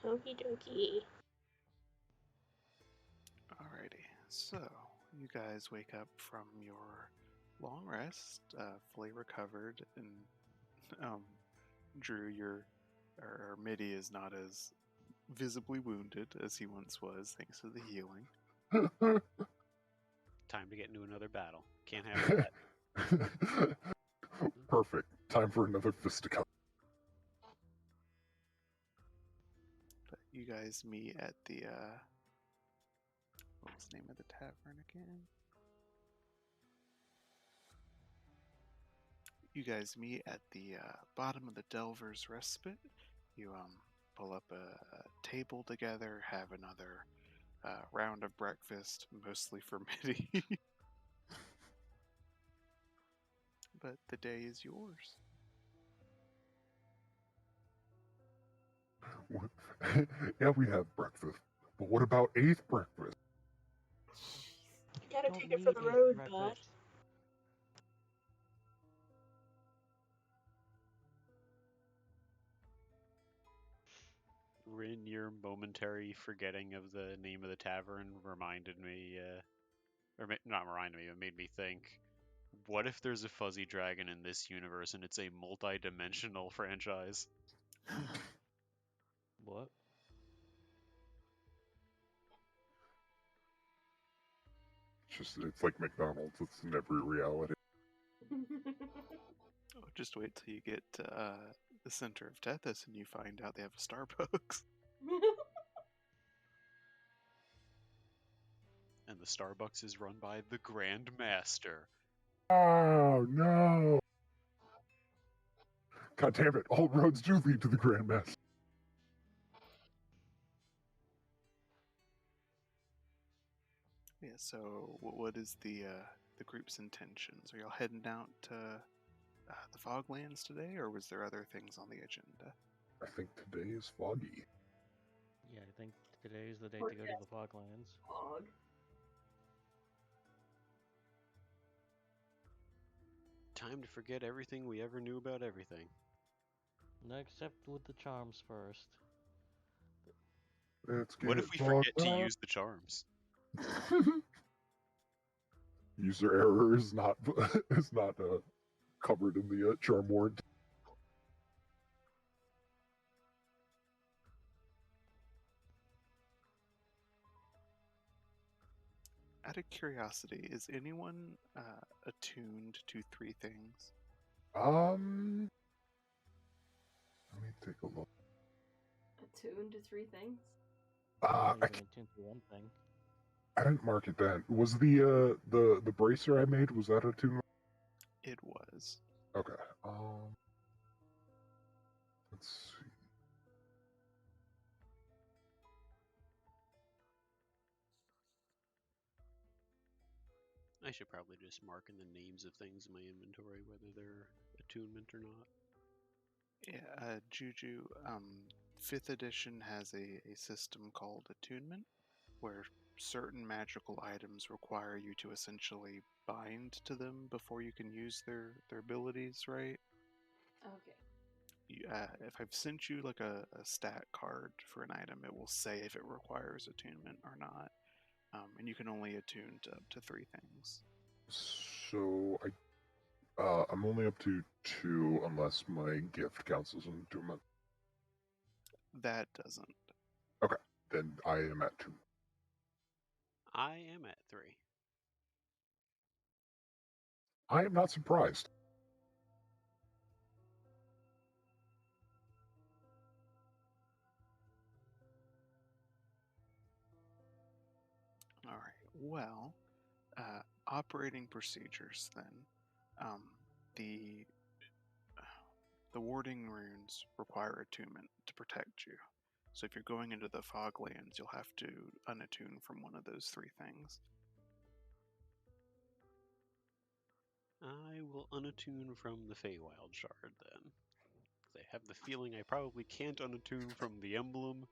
Okie dokie. Alrighty, so you guys wake up from your long rest, fully recovered, and Drew, or Midi is not as visibly wounded as he once was, thanks to the healing. Time to get into another battle. Can't have that. Perfect. Time for another fisticuff. But you guys meet at the what was the name of the tavern again? You guys meet at the bottom of the Delver's Respite. You pull up a table together, have another round of breakfast, mostly for Midi. But the day is yours. Yeah, we have breakfast. But what about 8th breakfast? You gotta Don't take it for need the a road, bud. breakfast. Rin, your momentary forgetting of the name of the tavern reminded me, not reminded me, but made me think. What if there's a fuzzy dragon in this universe and it's a multi-dimensional franchise? What? It's like McDonald's. It's in every reality. Oh, just wait till you get to the center of Tethys and you find out they have a Starbucks. And the Starbucks is run by the Grand Master. Oh no! God damn it! All roads do lead to the Grandmaster. Yeah. So, what is the group's intentions? Are y'all heading out to the Foglands today, or was there other things on the agenda? I think today is foggy. Yeah, I think today is the day to go to the Foglands. Fog. Time to forget everything we ever knew about everything. No, except with the charms first. Let's get What if we forget to fucked up. use the charms? User error is not covered in the charm warrant. Out of curiosity, is anyone attuned to 3 things? Let me take a look. Attuned to 3 things? Not I, even attuned to one thing. I didn't mark it down. Was the bracer I made, was that a tune? It was. Okay. Let's see. I should probably just mark in the names of things in my inventory, whether they're attunement or not. Yeah, Juju, 5th edition has a system called attunement, where certain magical items require you to essentially bind to them before you can use their abilities, right? Okay. If I've sent you like a stat card for an item, it will say if it requires attunement or not. And you can only attune to up to 3 things. So I'm only up to 2 unless my gift counts as an attunement. That doesn't. Okay, then I am at 2. I am at 3. I am not surprised. All right. Well, operating procedures then. The warding runes require attunement to protect you. So if you're going into the Foglands, you'll have to unattune from one of those 3 things. I will unattune from the Feywild Shard then. I have the feeling I probably can't unattune from the emblem,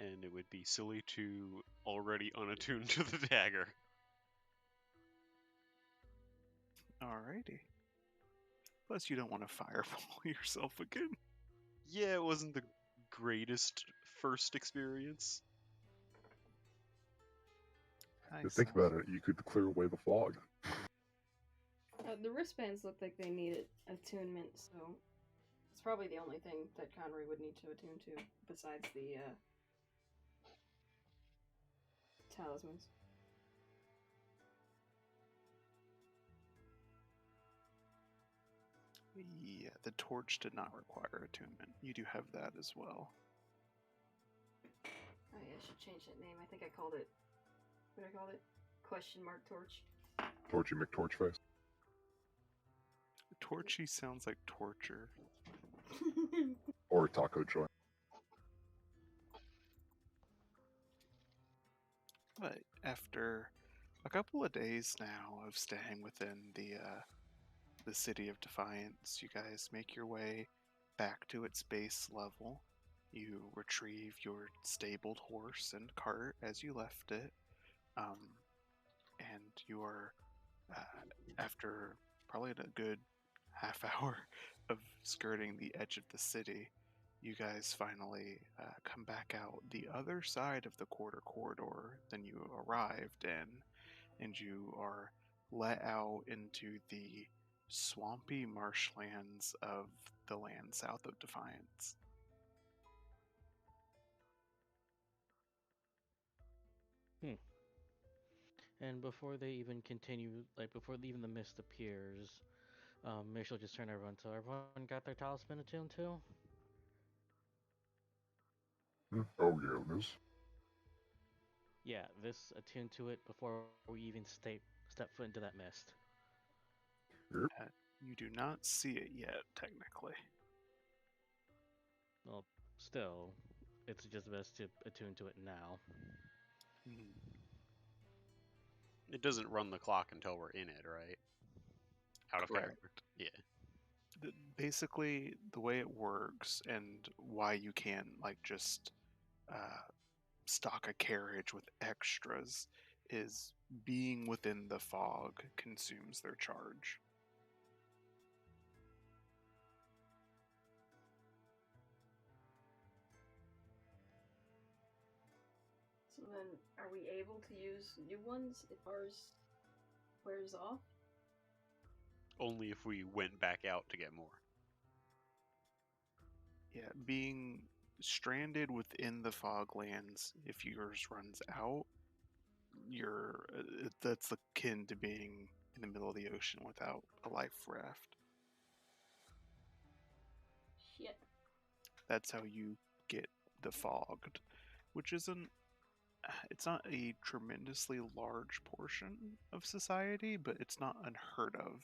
and it would be silly to already unattune to the dagger. Alrighty. Plus, you don't want to fireball yourself again. Yeah, it wasn't the greatest first experience. You think about it, you could clear away the fog. The wristbands look like they needed attunement, so it's probably the only thing that Connery would need to attune to, besides the talismans. Yeah, the torch did not require attunement. You do have that as well. Oh yeah, I should change that name. I think I called it... What did I call it? Question mark torch. Torchy McTorchface. Torchy sounds like torture. Or Taco Joy. But after a couple of days now of staying within the city of Defiance, you guys make your way back to its base level. You retrieve your stabled horse and cart as you left it, and you are, after probably a good half hour of skirting the edge of the city, you guys finally come back out the other side of the quarter corridor than you arrived in, and you are let out into the swampy marshlands of the land south of Defiance. And before they even continue, like before even the mist appears, Mish will just turn to everyone. So everyone got their talisman attuned too? Oh yeah, this. Yeah, this attuned to it before we even step foot into that mist. You do not see it yet, technically. Well, still, it's just best to attune to it now. It doesn't run the clock until we're in it, right? Out of Correct. character. Yeah. Basically, the way it works and why you can't just stock a carriage with extras is being within the fog consumes their charge. So then, are we able to use new ones if ours wears off? Only if we went back out to get more. Yeah, being stranded within the foglands, if yours runs out, that's akin to being in the middle of the ocean without a life raft. Shit. That's how you get defogged, which it's not a tremendously large portion of society, but it's not unheard of.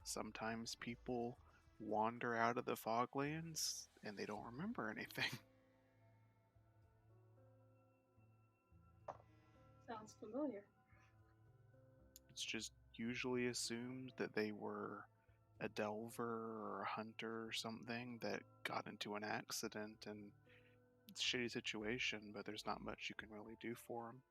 Sometimes people wander out of the foglands and they don't remember anything. Sounds familiar. It's just usually assumed that they were a delver or a hunter or something that got into an accident and it's a shitty situation, but there's not much you can really do for them.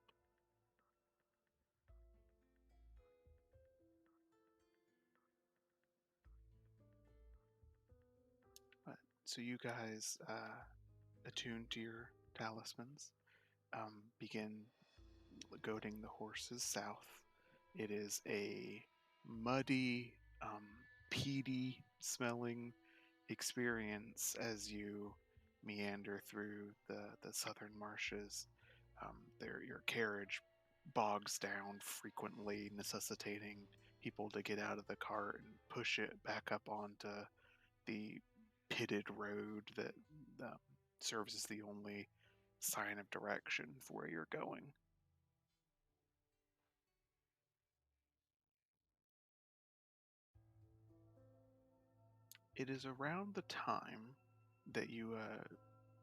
So you guys attune to your talismans, begin goading the horses south. It is a muddy, peaty smelling experience as you meander through the southern marshes. Your carriage bogs down frequently, necessitating people to get out of the cart and push it back up onto the pitted road that serves as the only sign of direction for where you're going. It is around the time that you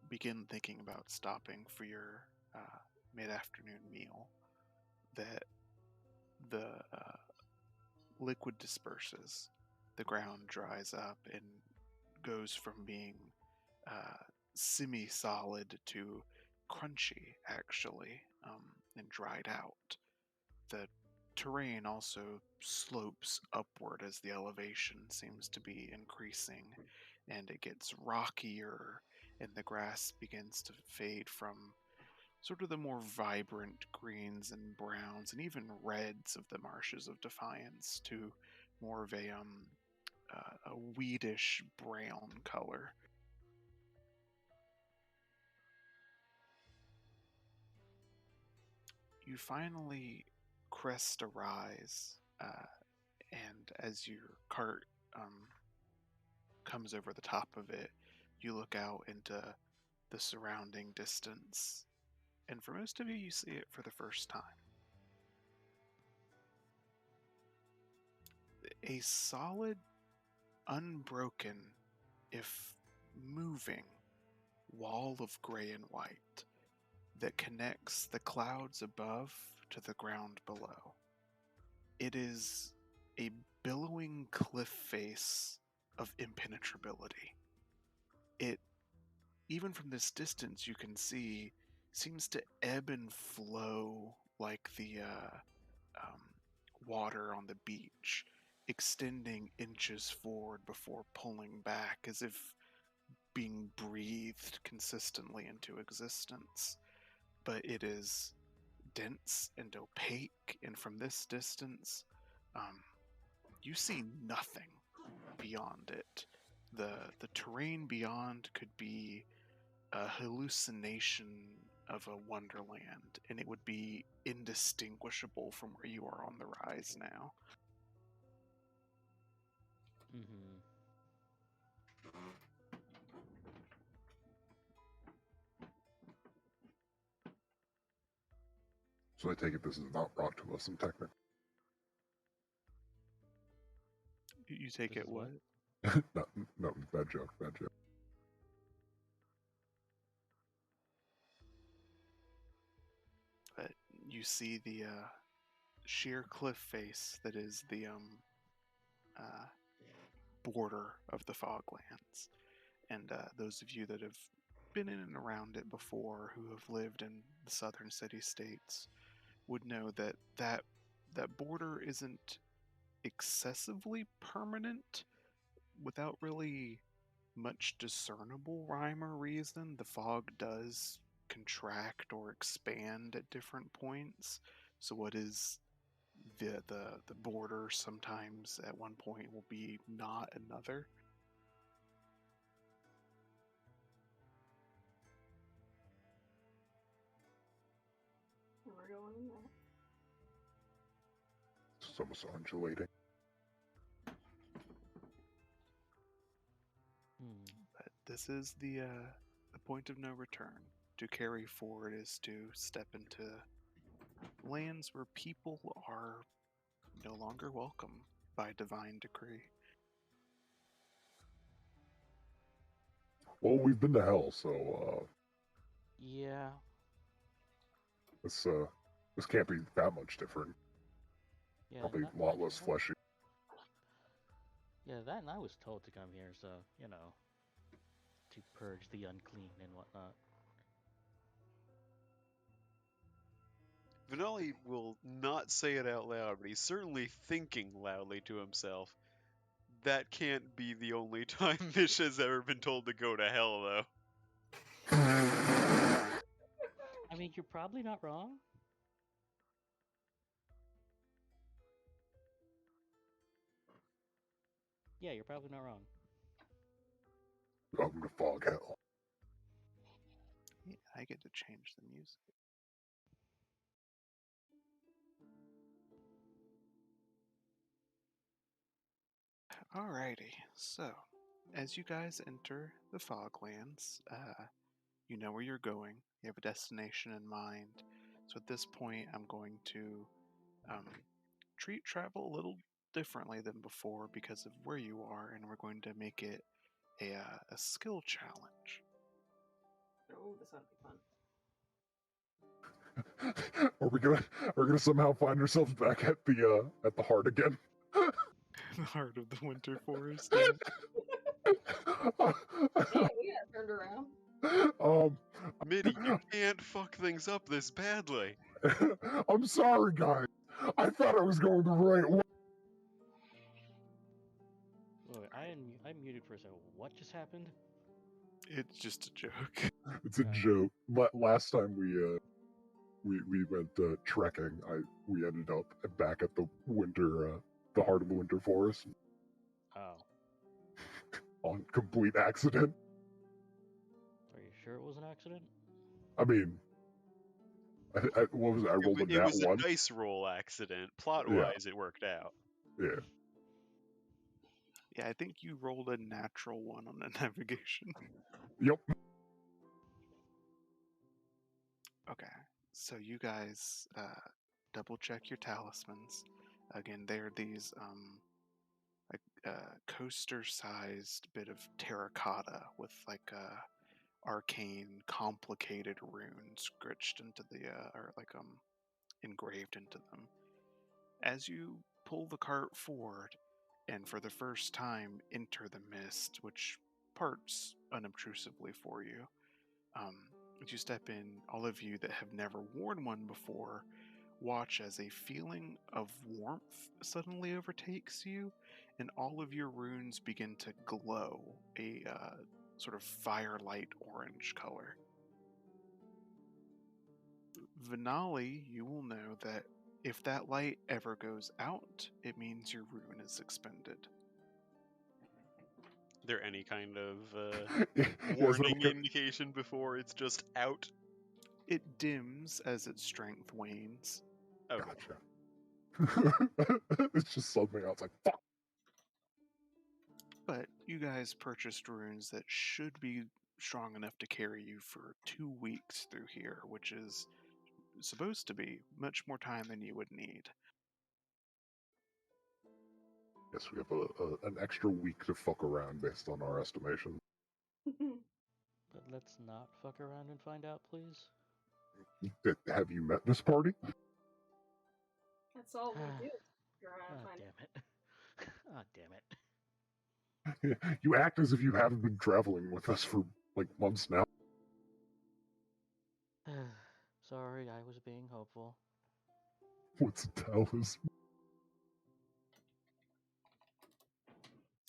begin thinking about stopping for your mid-afternoon meal that the liquid disperses, the ground dries up and goes from being semi-solid to crunchy, actually, and dried out. The terrain also slopes upward as the elevation seems to be increasing, and it gets rockier and the grass begins to fade from sort of the more vibrant greens and browns and even reds of the marshes of Defiance to more of a weedish brown color. You finally crest a rise, and as your cart comes over the top of it, you look out into the surrounding distance, and for most of you, you see it for the first time. A solid, unbroken, if moving, wall of gray and white that connects the clouds above to the ground below. It is a billowing cliff face of impenetrability. It, even from this distance, you can see, seems to ebb and flow like the water on the beach, extending inches forward before pulling back as if being breathed consistently into existence. But it is dense and opaque, and from this distance, you see nothing beyond it. The terrain beyond could be a hallucination of a wonderland, and it would be indistinguishable from where you are on the rise now. Mm-hmm. So I take it this is not brought to us in technical. You take This it is what? No, bad joke. But you see the sheer cliff face that is the border of the Foglands. And those of you that have been in and around it before, who have lived in the southern city-states, would know that that border isn't excessively permanent. Without really much discernible rhyme or reason, the fog does contract or expand at different points. So what is the border sometimes at one point will be not another. We're going in there. It's almost undulating. But this is the point of no return. To carry forward is to step into lands where people are no longer welcome by divine decree. Well, we've been to hell, so Yeah. this can't be that much different. Yeah. Probably a lot less fleshy. Yeah, that and I was told to come here, so, you know, to purge the unclean and whatnot. Vinali will not say it out loud, but he's certainly thinking loudly to himself. That can't be the only time Misha's ever been told to go to hell, though. I mean, you're probably not wrong. Yeah, you're probably not wrong. Welcome to Fog Hell. Yeah, I get to change the music. Alrighty, so as you guys enter the Foglands, you know where you're going. You have a destination in mind. So at this point, I'm going to treat travel a little differently than before because of where you are, and we're going to make it a skill challenge. Oh, this ought to be fun. Are we gonna somehow find ourselves back at the heart again? The heart of the winter forest. Yeah. Yeah, we got turned around. Mitty, you can't fuck things up this badly. I'm sorry, guys. I thought I was going the right way. Wait, I muted for a second. What just happened? It's just a joke. It's a joke. Last time we went trekking, we ended up back at the the heart of the winter forest Oh. on complete accident. Are you sure it was an accident? I mean, what was it? I rolled a It nat was a one. dice roll accident. Plot-wise, it worked out. Yeah. Yeah, I think you rolled a natural one on the navigation. Yep. Okay, so you guys double check your talismans. Again, they're these like coaster-sized bit of terracotta with like arcane, complicated runes scritched into the or like engraved into them. As you pull the cart forward, and for the first time enter the mist, which parts unobtrusively for you. As you step in, all of you that have never worn one before watch as a feeling of warmth suddenly overtakes you, and all of your runes begin to glow a sort of firelight orange color. Venali, you will know that if that light ever goes out, it means your rune is expended. There any kind of Yeah, so warning indication before it's just out? It dims as its strength wanes. Okay. Gotcha. It's just something else. Like fuck. But you guys purchased runes that should be strong enough to carry you for 2 weeks through here, which is supposed to be much more time than you would need. Yes, we have an extra week to fuck around based on our estimation. But let's not fuck around and find out, please. Have you met this party? That's all we do. Go around and Ah, find damn it. Ah, damn it. You act as if you haven't been traveling with us for like months now. Sorry, I was being hopeful. What's a talisman?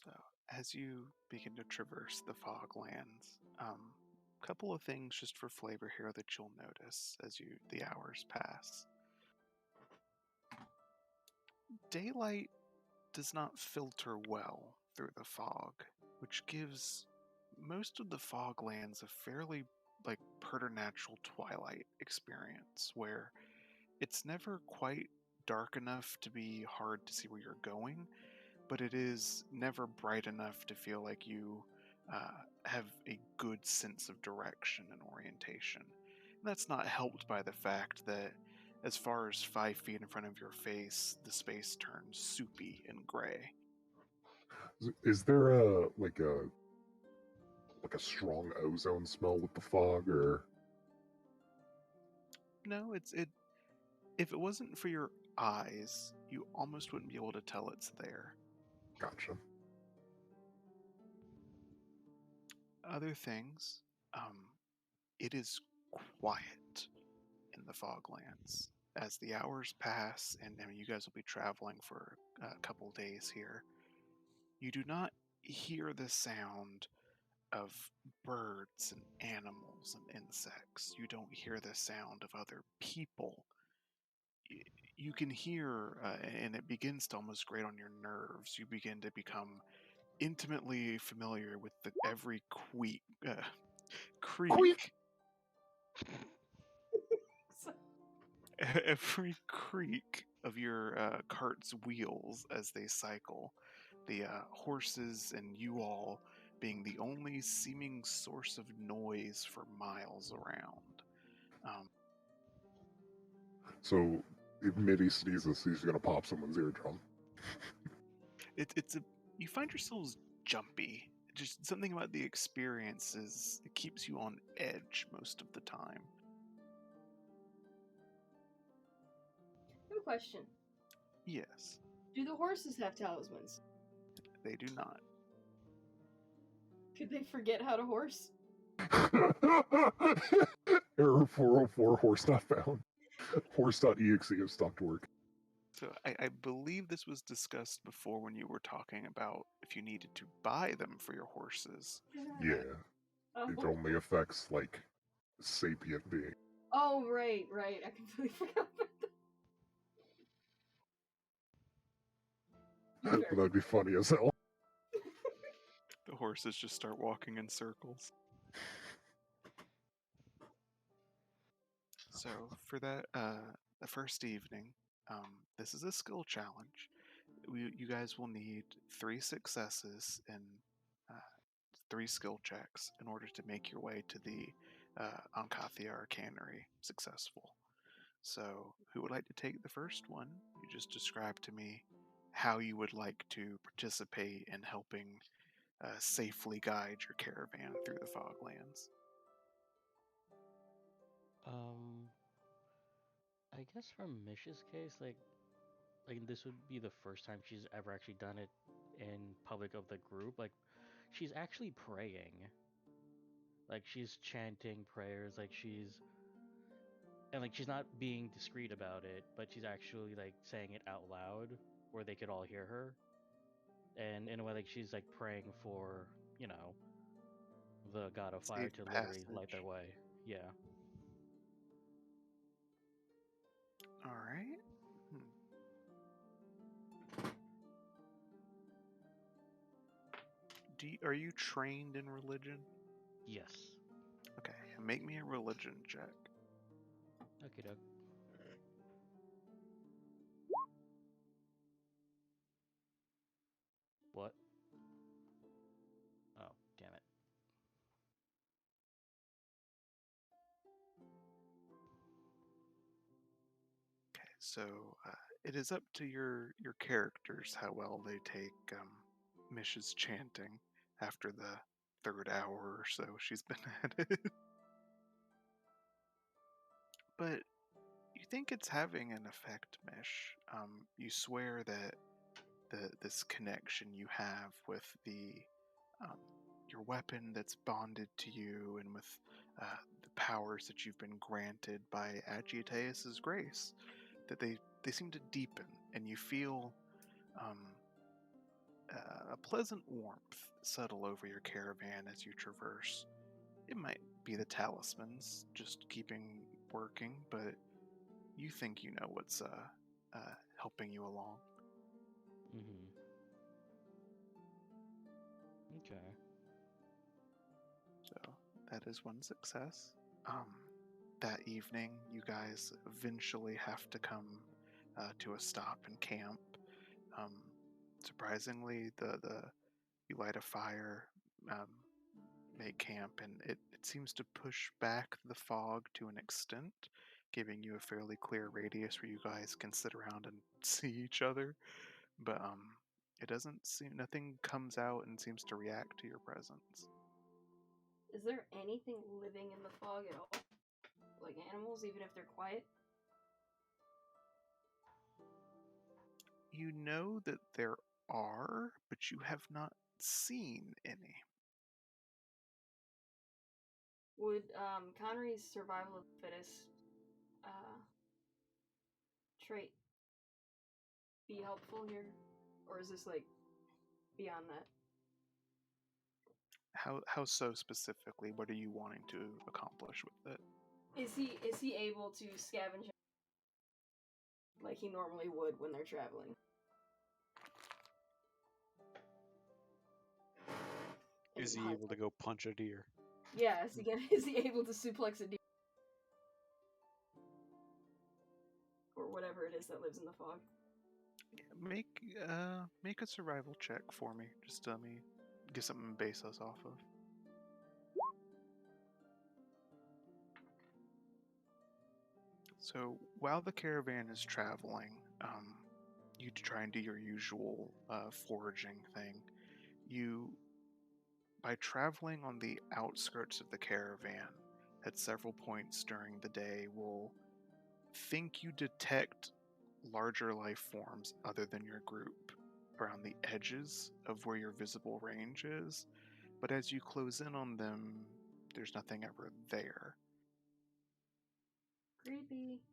So, as you begin to traverse the Foglands, couple of things just for flavor here that you'll notice as the hours pass. Daylight does not filter well through the fog, which gives most of the Foglands a fairly like preternatural twilight experience where it's never quite dark enough to be hard to see where you're going, but it is never bright enough to feel like you have a good sense of direction and orientation. And that's not helped by the fact that as far as 5 feet in front of your face, the space turns soupy and gray. Is there a strong ozone smell with the fog, or No, if it wasn't for your eyes, you almost wouldn't be able to tell it's there. gotcha? Other things, it is quiet in the Foglands. As the hours pass, and I mean, you guys will be traveling for a couple days here, you do not hear the sound of birds and animals and insects. You don't hear the sound of other people. You can hear, and it begins to almost grate on your nerves. You begin to become intimately familiar with every creak every creak of your cart's wheels as they cycle, the horses and you all being the only seeming source of noise for miles around. So if Mitty sneezes, he's gonna pop someone's eardrum. You find yourselves jumpy. Just something about the experiences, it keeps you on edge most of the time. Good question. Yes, Do the horses have talismans? they do not. Could they forget how to horse? Error 404, horse not found. Horse.exe has stopped work. So I believe this was discussed before when you were talking about if you needed to buy them for your horses. Yeah. Oh. It only affects like sapient beings. Oh, right. I completely forgot about that. That'd be funny as hell. The horses just start walking in circles. So for that, the first evening, this is a skill challenge. You guys will need 3 successes and 3 skill checks in order to make your way to the Ankathia Arcanery successful. So, who would like to take the first one? You just describe to me how you would like to participate in helping safely guide your caravan through the Foglands. I guess from Mish's case, like this would be the first time she's ever actually done it in public of the group. Like, she's actually praying. Like, she's chanting prayers. And she's not being discreet about it, but she's actually like saying it out loud where they could all hear her. And in a way, like she's like praying for, the god of fire Safe to literally light passage. their way. Yeah. All right. Are you trained in religion? Yes. Okay, make me a religion check. Okay, doke. What? Oh, damn it. Okay, so it is up to your characters how well they take Mish's chanting after the 3rd hour or so she's been at it. But you think it's having an effect, Mish. You swear that this connection you have with your weapon that's bonded to you and with the powers that you've been granted by Agitaeus' grace, that they seem to deepen, and you feel a pleasant warmth settle over your caravan as you traverse. It might be the talismans just keeping working, but you think you know what's helping you along. Mm-hmm. Okay. So that is one success. That evening, you guys eventually have to come to a stop and camp. Surprisingly, you light a fire, make camp, and it seems to push back the fog to an extent, giving you a fairly clear radius where you guys can sit around and see each other. But it doesn't seem, nothing comes out and seems to react to your presence. Is there anything living in the fog at all? Like animals, even if they're quiet? You know that there are, but you have not seen any. Would Connery's survival of the fittest trait be helpful here? Or is this like beyond that? How so specifically? What are you wanting to accomplish with it? Is he able to scavenge like he normally would when they're traveling? Is he hunt. able to go punch a deer? Yeah, is he able to suplex a deer? Or whatever it is that lives in the fog. Make a survival check for me. Just tell me, get something to base us off of. So while the caravan is traveling, you try and do your usual foraging thing. By traveling on the outskirts of the caravan at several points during the day, will think you detect larger life forms other than your group around the edges of where your visible range is, but as you close in on them, there's nothing ever there. Creepy.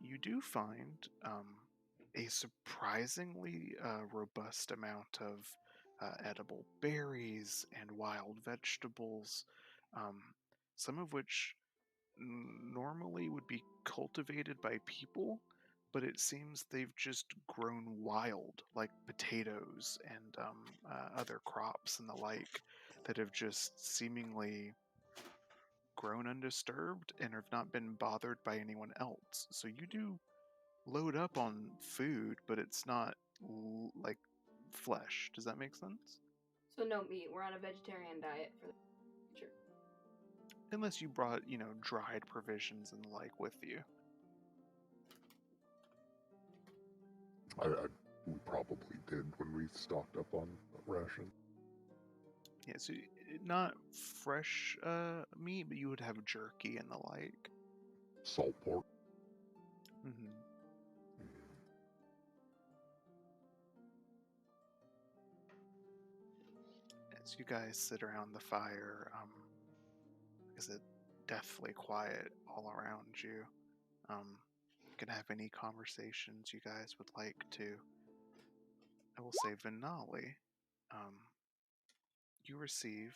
You do find a surprisingly robust amount of edible berries and wild vegetables, some of which normally would be cultivated by people, but it seems they've just grown wild, like potatoes and other crops and the like, that have just seemingly grown undisturbed and have not been bothered by anyone else. So you do load up on food, but it's not like flesh. Does that make sense? So no meat. We're on a vegetarian diet for the future. Unless you brought, dried provisions and the like with you. We probably did when we stocked up on ration. Yeah, so not fresh meat, but you would have jerky and the like. Salt pork. Mm-hmm. As you guys sit around the fire, is it deathly quiet all around you? You can have any conversations you guys would like to. I will say, Vinali, you receive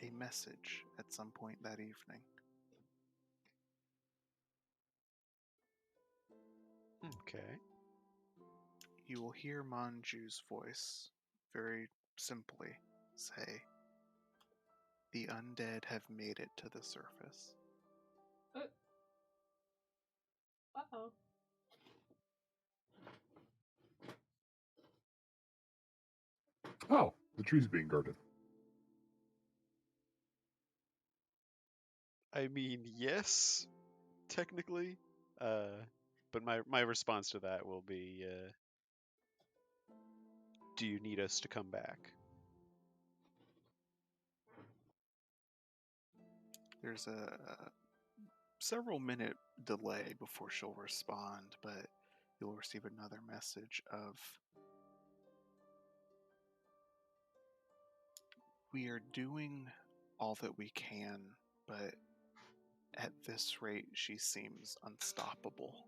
a message at some point that evening. Okay. You will hear Manju's voice very simply say, "The undead have made it to the surface." Uh-oh. Oh, the tree's being guarded. I mean, yes, technically. But my response to that will be, do you need us to come back? There's a several minute delay before she'll respond, but you'll receive another message of, "We are doing all that we can, but at this rate she seems unstoppable."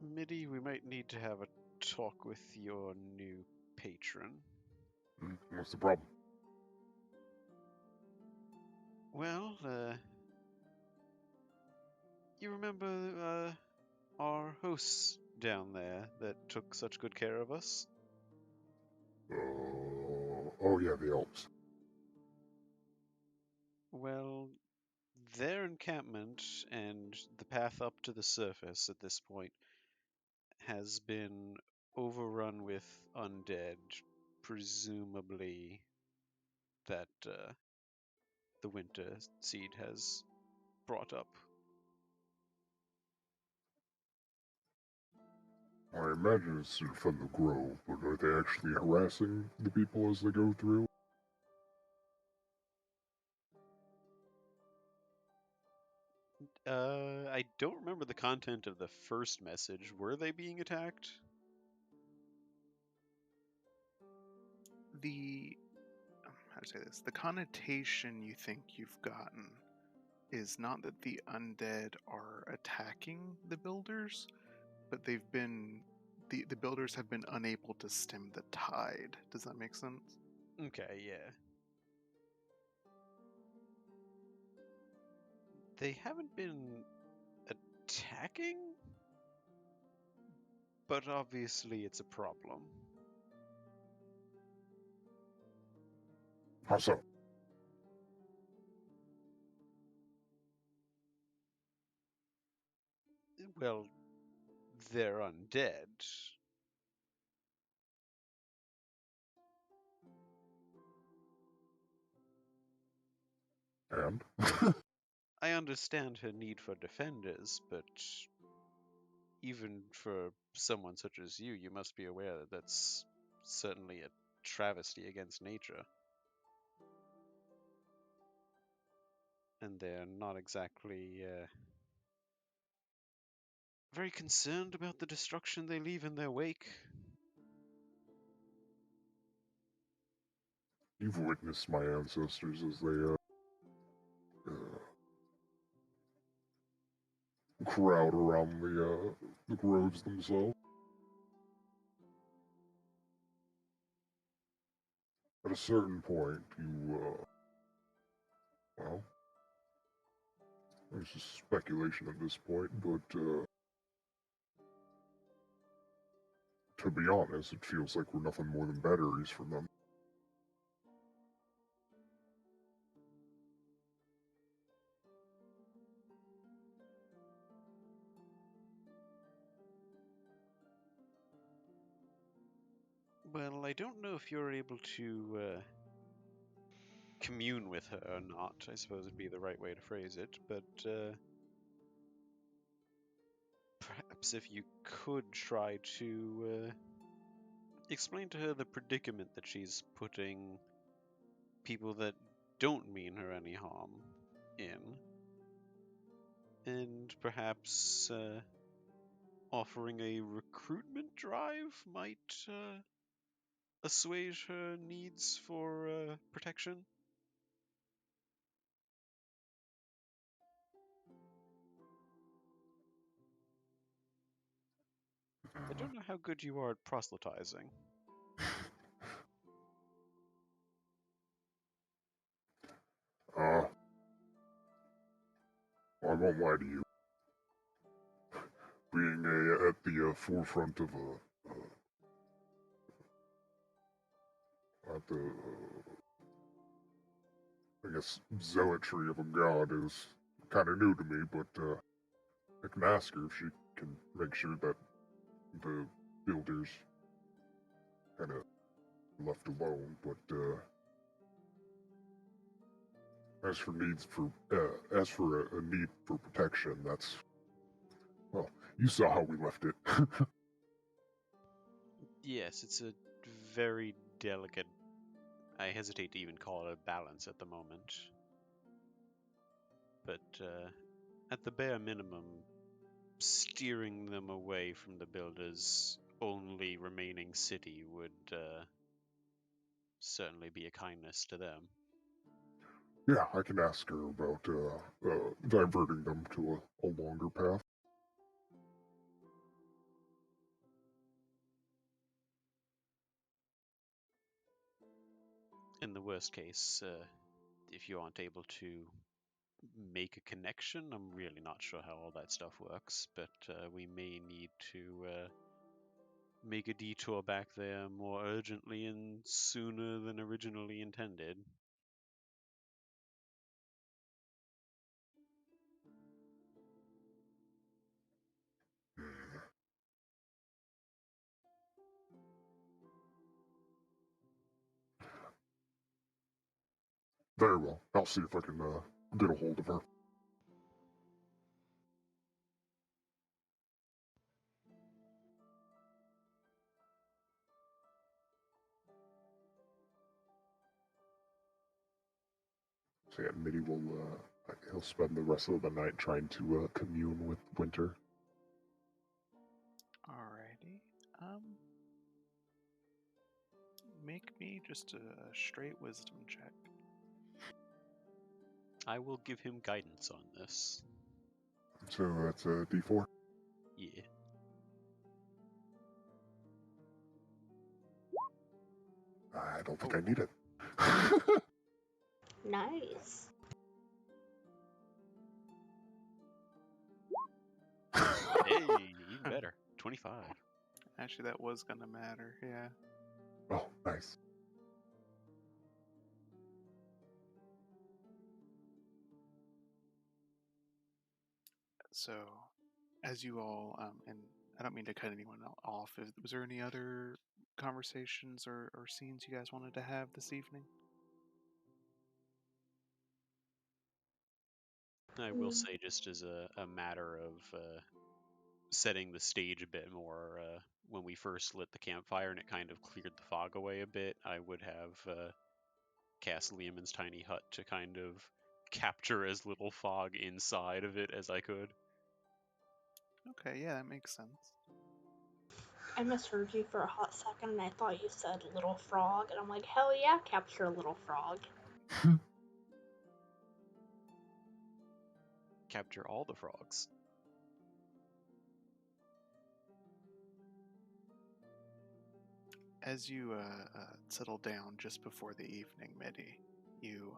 Midi, we might need to have a talk with your new patron. What's the problem? Well, you remember our hosts down there that took such good care of us? Oh yeah, the elves. Well, their encampment and the path up to the surface at this point has been overrun with undead, presumably that the winter seed has brought up. I imagine it's from the grove, but are they actually harassing the people as they go through? I don't remember the content of the first message. Were they being attacked? How to say this? The connotation you think you've gotten is not that the undead are attacking the builders, but the builders have been unable to stem the tide. Does that make sense? Okay, yeah. They haven't been attacking? But obviously it's a problem. How so? Well, they're undead. And? I understand her need for defenders, but even for someone such as you, you must be aware that that's certainly a travesty against nature. And they're not exactly very concerned about the destruction they leave in their wake. You've witnessed my ancestors as they crowd around the groves themselves. At a certain point, well, there's just speculation at this point, but to be honest, it feels like we're nothing more than batteries for them. Well, I don't know if you're able to commune with her or not, I suppose would be the right way to phrase it, but perhaps if you could try to explain to her the predicament that she's putting people that don't mean her any harm in, and perhaps offering a recruitment drive might assuage her needs for protection. I don't know how good you are at proselytizing. I won't lie to you. Being at the forefront of at the I guess zealotry of a god is kind of new to me, but I can ask her if she can make sure that the builders kind of left alone. But as for a need for protection, that's, well, you saw how we left it. Yes, it's a very delicate. I hesitate to even call it a balance at the moment. But at the bare minimum, steering them away from the builder's only remaining city would certainly be a kindness to them. Yeah, I can ask her about diverting them to a longer path. In the worst case, if you aren't able to make a connection, I'm really not sure how all that stuff works, but we may need to make a detour back there more urgently and sooner than originally intended. Very well. I'll see if I can get a hold of her. So yeah, Mitty will he'll spend the rest of the night trying to commune with Winter. Alrighty. Make me just a straight wisdom check. I will give him guidance on this. So that's a D4. Yeah. I don't think I need it. Nice. Hey, even better. 25. Actually, that was gonna matter, yeah. Oh, nice. So, as you all, and I don't mean to cut anyone off, was there any other conversations or scenes you guys wanted to have this evening? I will say, just as a matter of setting the stage a bit more, when we first lit the campfire and it kind of cleared the fog away a bit, I would have cast Liamon's tiny hut to kind of capture as little fog inside of it as I could. Okay, yeah, that makes sense. I misheard you for a hot second and I thought you said little frog, and I'm like, hell yeah, capture a little frog. Capture all the frogs. as you settle down just before the evening, Midi, you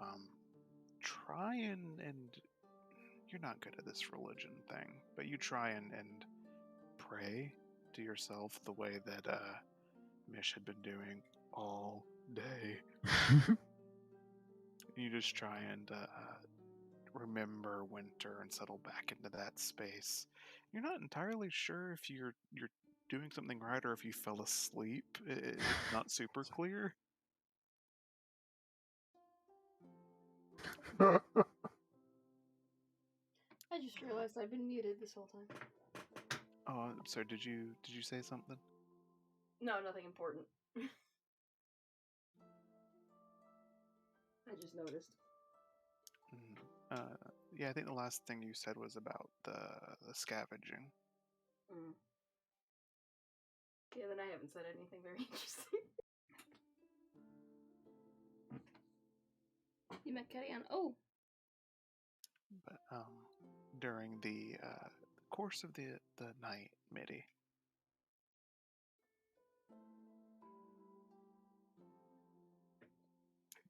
try and you're not good at this religion thing, but you try and pray to yourself the way that Mish had been doing all day. You just try and remember winter and settle back into that space. You're not entirely sure if you're doing something right or if you fell asleep. It's not super clear. I just realized I've been muted this whole time. Oh, I'm sorry. Did you say something? No, nothing important. I just noticed. Yeah, I think the last thing you said was about the scavenging. Yeah, then I haven't said anything very interesting. You met Carrie-Anne. Oh! But during the course of the night, Midi,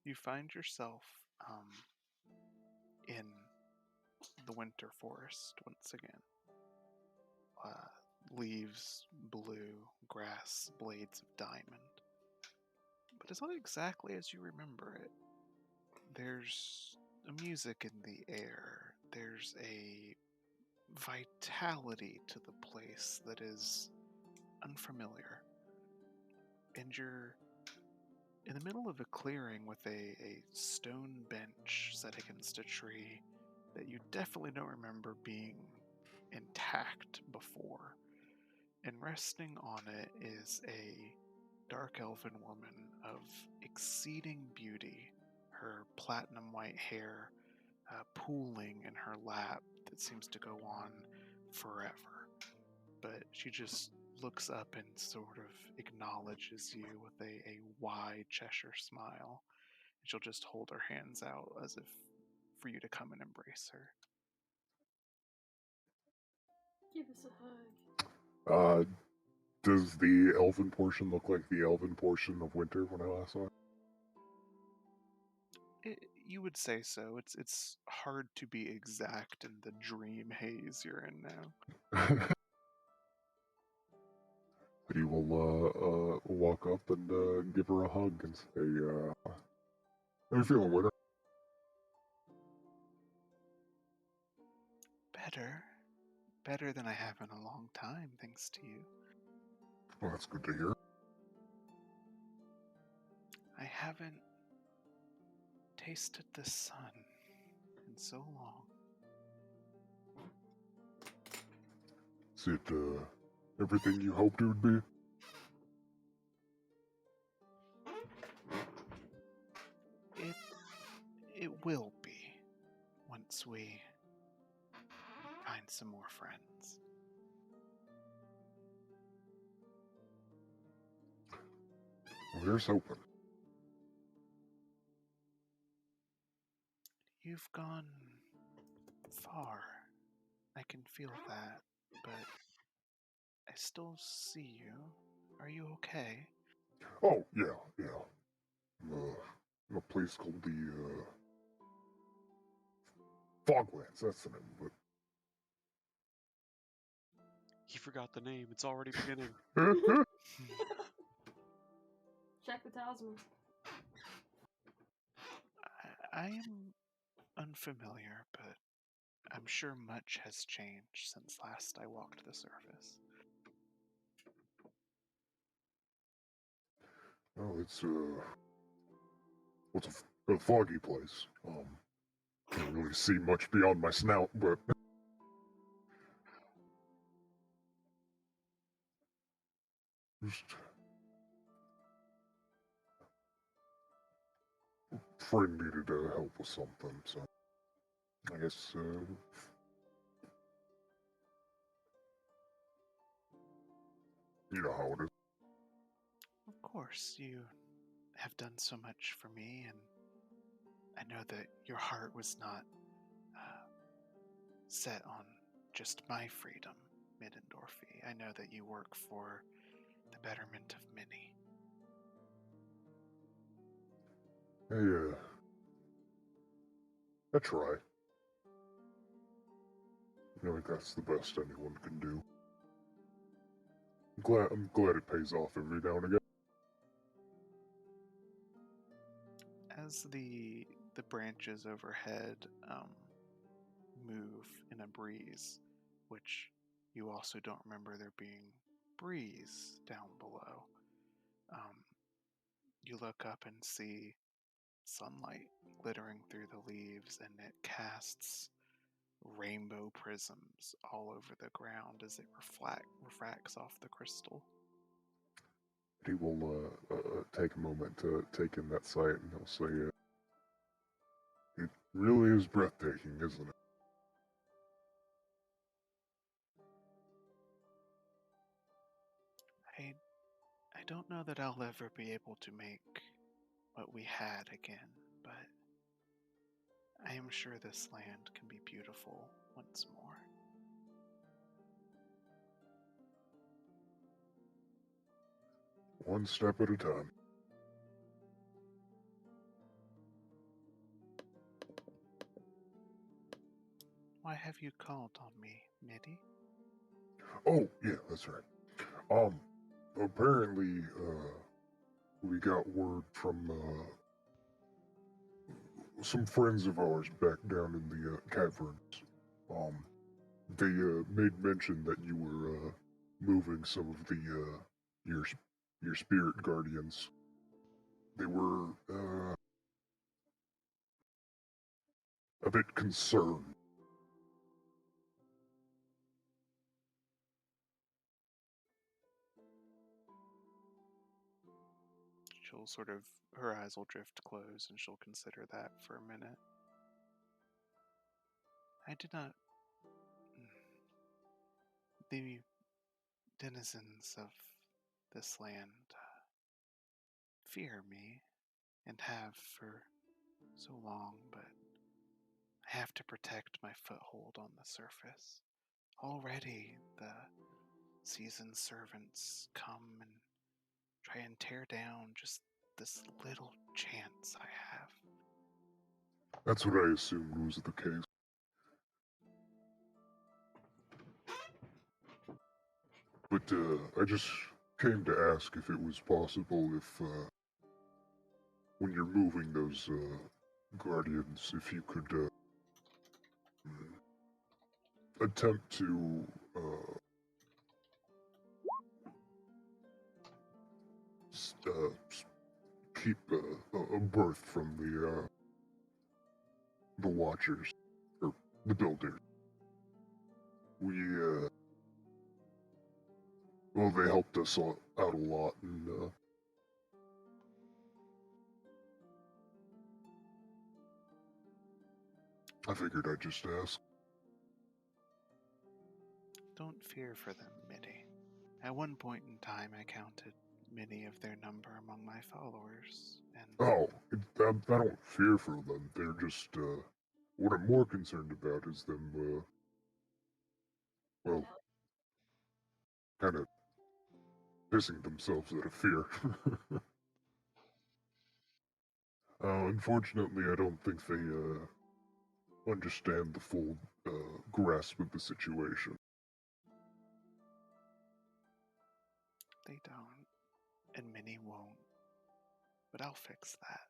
you find yourself in the winter forest once again. Leaves blue, grass blades of diamond. But it's not exactly as you remember it. There's a music in the air. There's a vitality to the place that is unfamiliar. And you're in the middle of a clearing with a stone bench set against a tree that you definitely don't remember being intact before. And resting on it is a dark elven woman of exceeding beauty, her platinum white hair pooling in her lap that seems to go on forever. But she just looks up and sort of acknowledges you with a wide Cheshire smile. And she'll just hold her hands out as if for you to come and embrace her. Give us a hug. Does the elven portion look like the elven portion of winter when I last saw it? You would say so. It's hard to be exact in the dream haze you're in now. You will walk up and give her a hug and say, how you feeling, Winter? Better than I have in a long time, thanks to you. Well, that's good to hear. I haven't tasted the sun in so long. Is it everything you hoped it would be? It will be once we find some more friends. Well, here's hoping. You've gone far. I can feel that, but I still see you. Are you okay? Oh, yeah. In a place called the, Foglands, that's the name of it. He forgot the name. It's already beginning. Check the talisman. I am unfamiliar, but I'm sure much has changed since last I walked the surface. Oh, it's a foggy place. Can't really see much beyond my snout, but just friend needed help with something, so I guess you know how it is. Of course, you have done so much for me, and I know that your heart was not set on just my freedom, Middendorfy. I know that you work for the betterment of many. I try. I think that's the best anyone can do. I'm glad it pays off every now and again. As the branches overhead move in a breeze, which you also don't remember there being breeze down below, you look up and see sunlight glittering through the leaves, and it casts rainbow prisms all over the ground as it refracts off the crystal. He will take a moment to take in that sight, and he'll say, "It really is breathtaking, isn't it?" I don't know that I'll ever be able to make what we had again, but I am sure this land can be beautiful once more. One step at a time. Why have you called on me, Mitty? Oh, yeah, that's right. Apparently, we got word from, some friends of ours back down in the, caverns. They, made mention that you were, moving some of the, your spirit guardians. They were, a bit concerned. She'll sort of, her eyes will drift closed and she'll consider that for a minute. I did not. The denizens of this land fear me and have for so long, but I have to protect my foothold on the surface. Already the seasoned servants come and try and tear down just this little chance I have. That's what I assumed was the case. But, I just came to ask if it was possible if, when you're moving those, guardians, if you could, attempt to, keep a berth from the Watchers, or the Builders. We, well, they helped us out a lot, and, I figured I'd just ask. Don't fear for them, Mitty. At one point in time, I counted many of their number among my followers, and Oh, I don't fear for them. They're just, what I'm more concerned about is them, well, kind of pissing themselves out of fear. Unfortunately, I don't think they, understand the full, grasp of the situation. they don't, and many won't. But I'll fix that.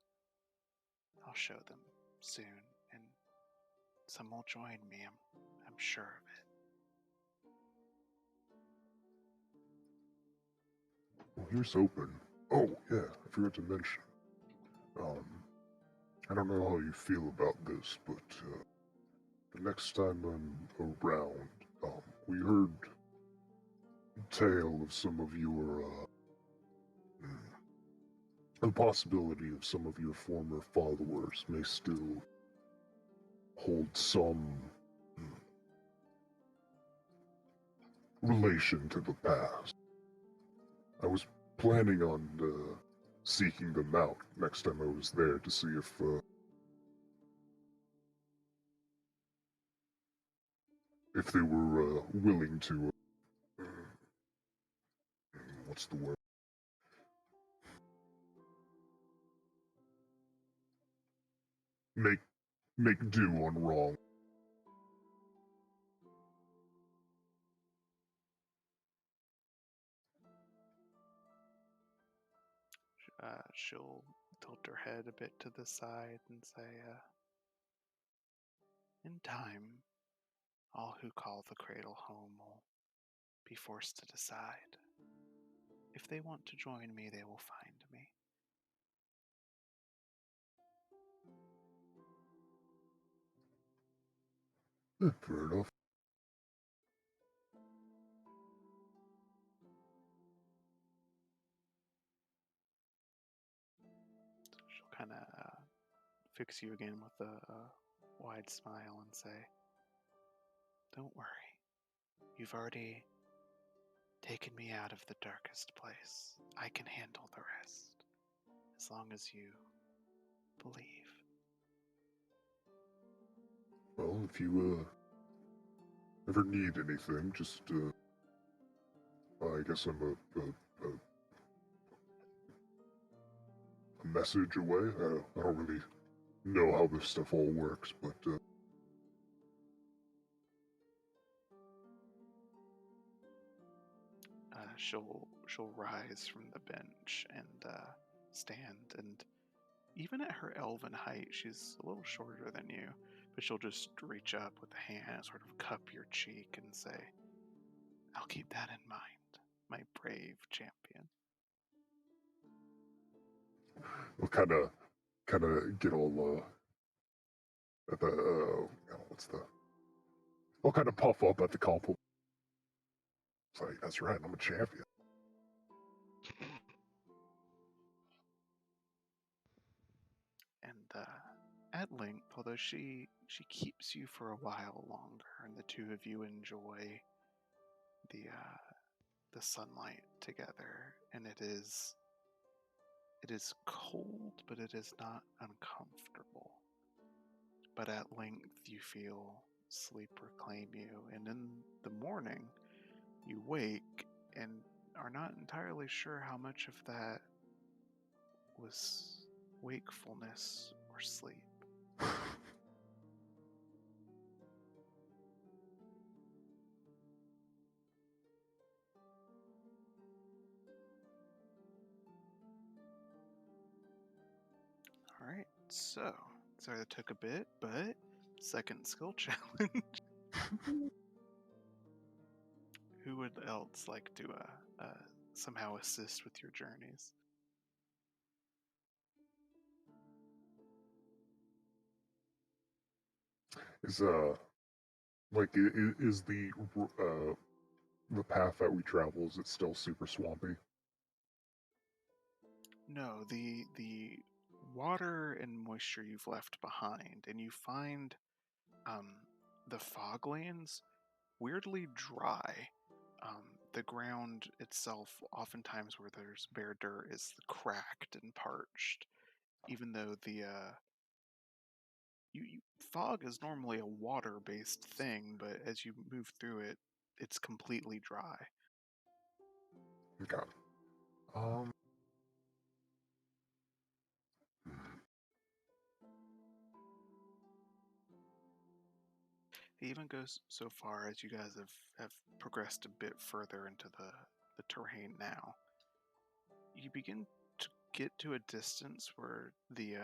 I'll show them soon, and some will join me, I'm sure of it. Well, here's hoping. Oh, yeah, I forgot to mention. I don't know how you feel about this, but, the next time I'm around, we heard tale of some of your, the possibility of some of your former followers may still hold some relation to the past. I was planning on seeking them out next time I was there to see if they were willing to. What's the word? make do on wrong. She'll tilt her head a bit to the side and say, in time, all who call the cradle home will be forced to decide. If they want to join me, they will find me. Fair enough. She'll kind of fix you again with a wide smile and say, don't worry. You've already taken me out of the darkest place. I can handle the rest. As long as you believe. Well, if you ever need anything, just I guess I'm a message away. I don't really know how this stuff all works, but she'll rise from the bench and stand, and even at her elven height, she's a little shorter than you, but she'll just reach up with a hand, sort of cup your cheek, and say, "I'll keep that in mind, my brave champion." we'll kind of get all at the what's the? I'll kind of puff up at the compliment. It's like, that's right, I'm a champion. And at length, although she keeps you for a while longer, and the two of you enjoy the sunlight together, and it is cold, but it is not uncomfortable. But at length you feel sleep reclaim you, and in the morning you wake and are not entirely sure how much of that was wakefulness or sleep. Alright, so sorry that took a bit, but second skill challenge. Who would else like to somehow assist with your journeys? Is like is the path that we travel, is it still super swampy? No, the water and moisture you've left behind, and you find the foglands weirdly dry. The ground itself, oftentimes where there's bare dirt, is cracked and parched, even though the fog is normally a water-based thing, but as you move through it, it's completely dry. Okay. Hmm. It even goes so far as you guys have progressed a bit further into the terrain now. You begin to get to a distance where the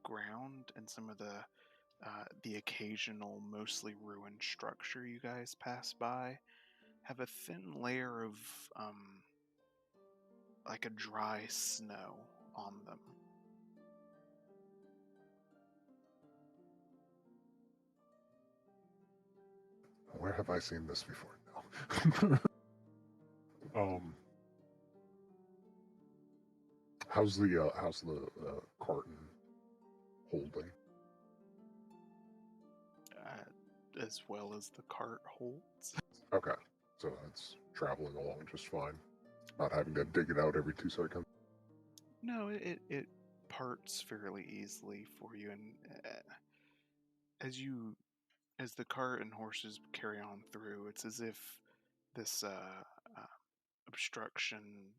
ground and some of the occasional, mostly ruined structure you guys pass by have a thin layer of like a dry snow on them. Where have I seen this before? No. How's the carton holding? As well as the cart holds. Okay, so it's traveling along just fine. Not having to dig it out every 2 seconds. No, it parts fairly easily for you, and as the cart and horses carry on through, it's as if this obstruction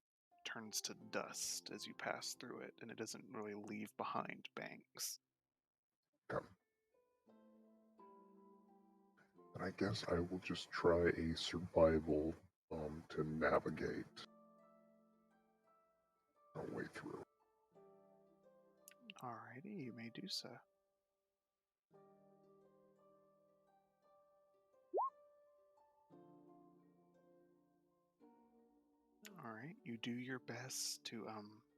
turns to dust as you pass through it, and it doesn't really leave behind banks. Okay. And I guess I will just try a survival to navigate our way through. Alrighty, you may do so. Alright, you do your best to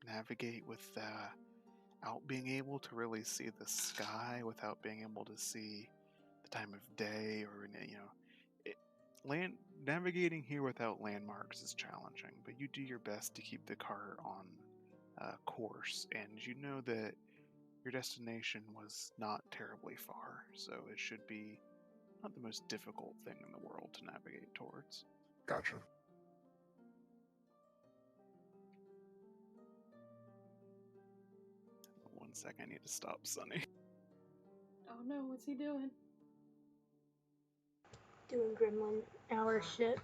navigate without being able to really see the sky, without being able to see the time of day, or navigating here without landmarks is challenging, but you do your best to keep the car on course, and you know that your destination was not terribly far, so it should be not the most difficult thing in the world to navigate towards. Gotcha. One sec, I need to stop Sunny. Oh no, what's he doing? Doing gremlin hour shit.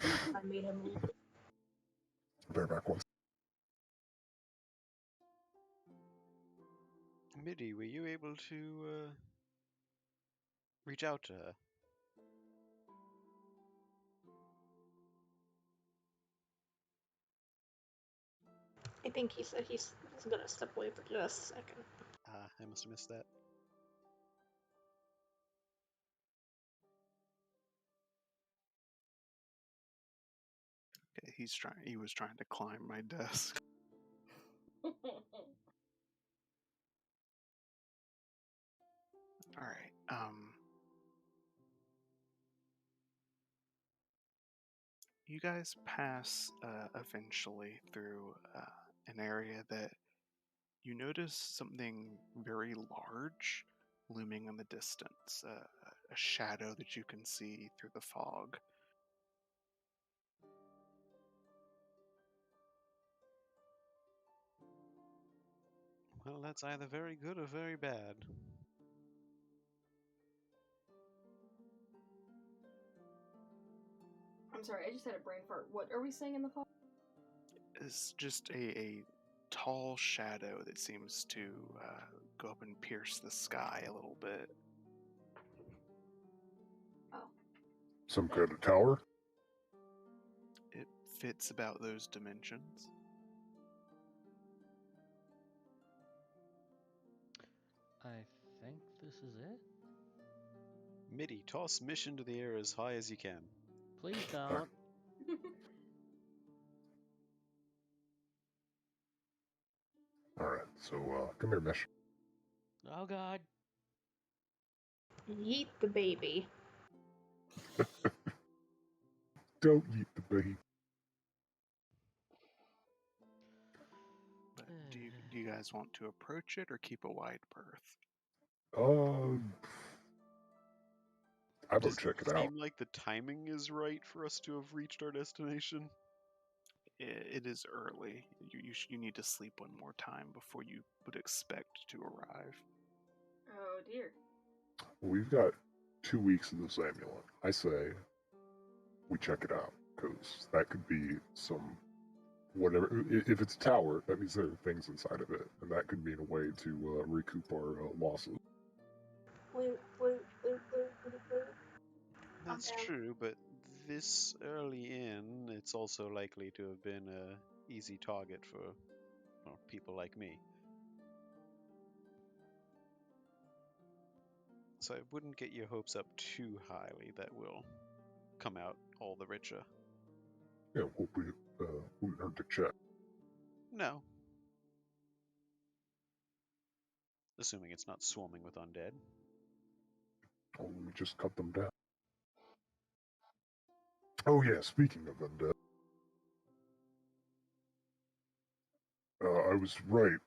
I made him leave. Bear back once. Midi, were you able to reach out to her? I think he said he's gonna step away for just a second. Ah, I must have missed that. Okay, he was trying to climb my desk. Alright, you guys pass eventually through an area that you notice something very large looming in the distance, a shadow that you can see through the fog. Well, that's either very good or very bad. I'm sorry, I just had a brain fart. What are we saying in the fall? It's just a tall shadow that seems to go up and pierce the sky a little bit. Some kind of tower? It fits about those dimensions. I think this is it. Midi, toss mission to the air as high as you can. Please don't. Alright, so come here, Mish. Oh god. Yeet the baby. Don't eat the baby. But do you guys want to approach it or keep a wide berth? I will Does check it it out. seem like the timing is right for us to have reached our destination? It is early. You need to sleep one more time before you would expect to arrive. Oh dear. We've got 2 weeks of this amulet. I say we check it out, because that could be some whatever. If it's a tower, that means there are things inside of it, and that could mean a way to recoup our losses. Wait. That's down. true, but this early in, it's also likely to have been a easy target for people like me. So I wouldn't get your hopes up too highly that we'll come out all the richer. Yeah, wouldn't hurt to check. No. Assuming it's not swarming with undead. Oh, we just cut them down. Oh yeah, speaking of undead. I was right.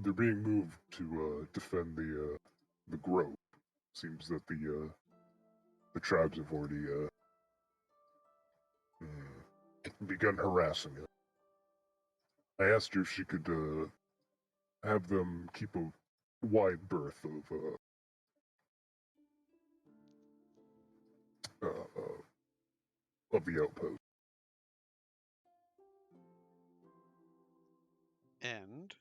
They're being moved to defend the grove. Seems that the tribes have already begun harassing it. I asked her if she could have them keep a wide berth of the outpost. And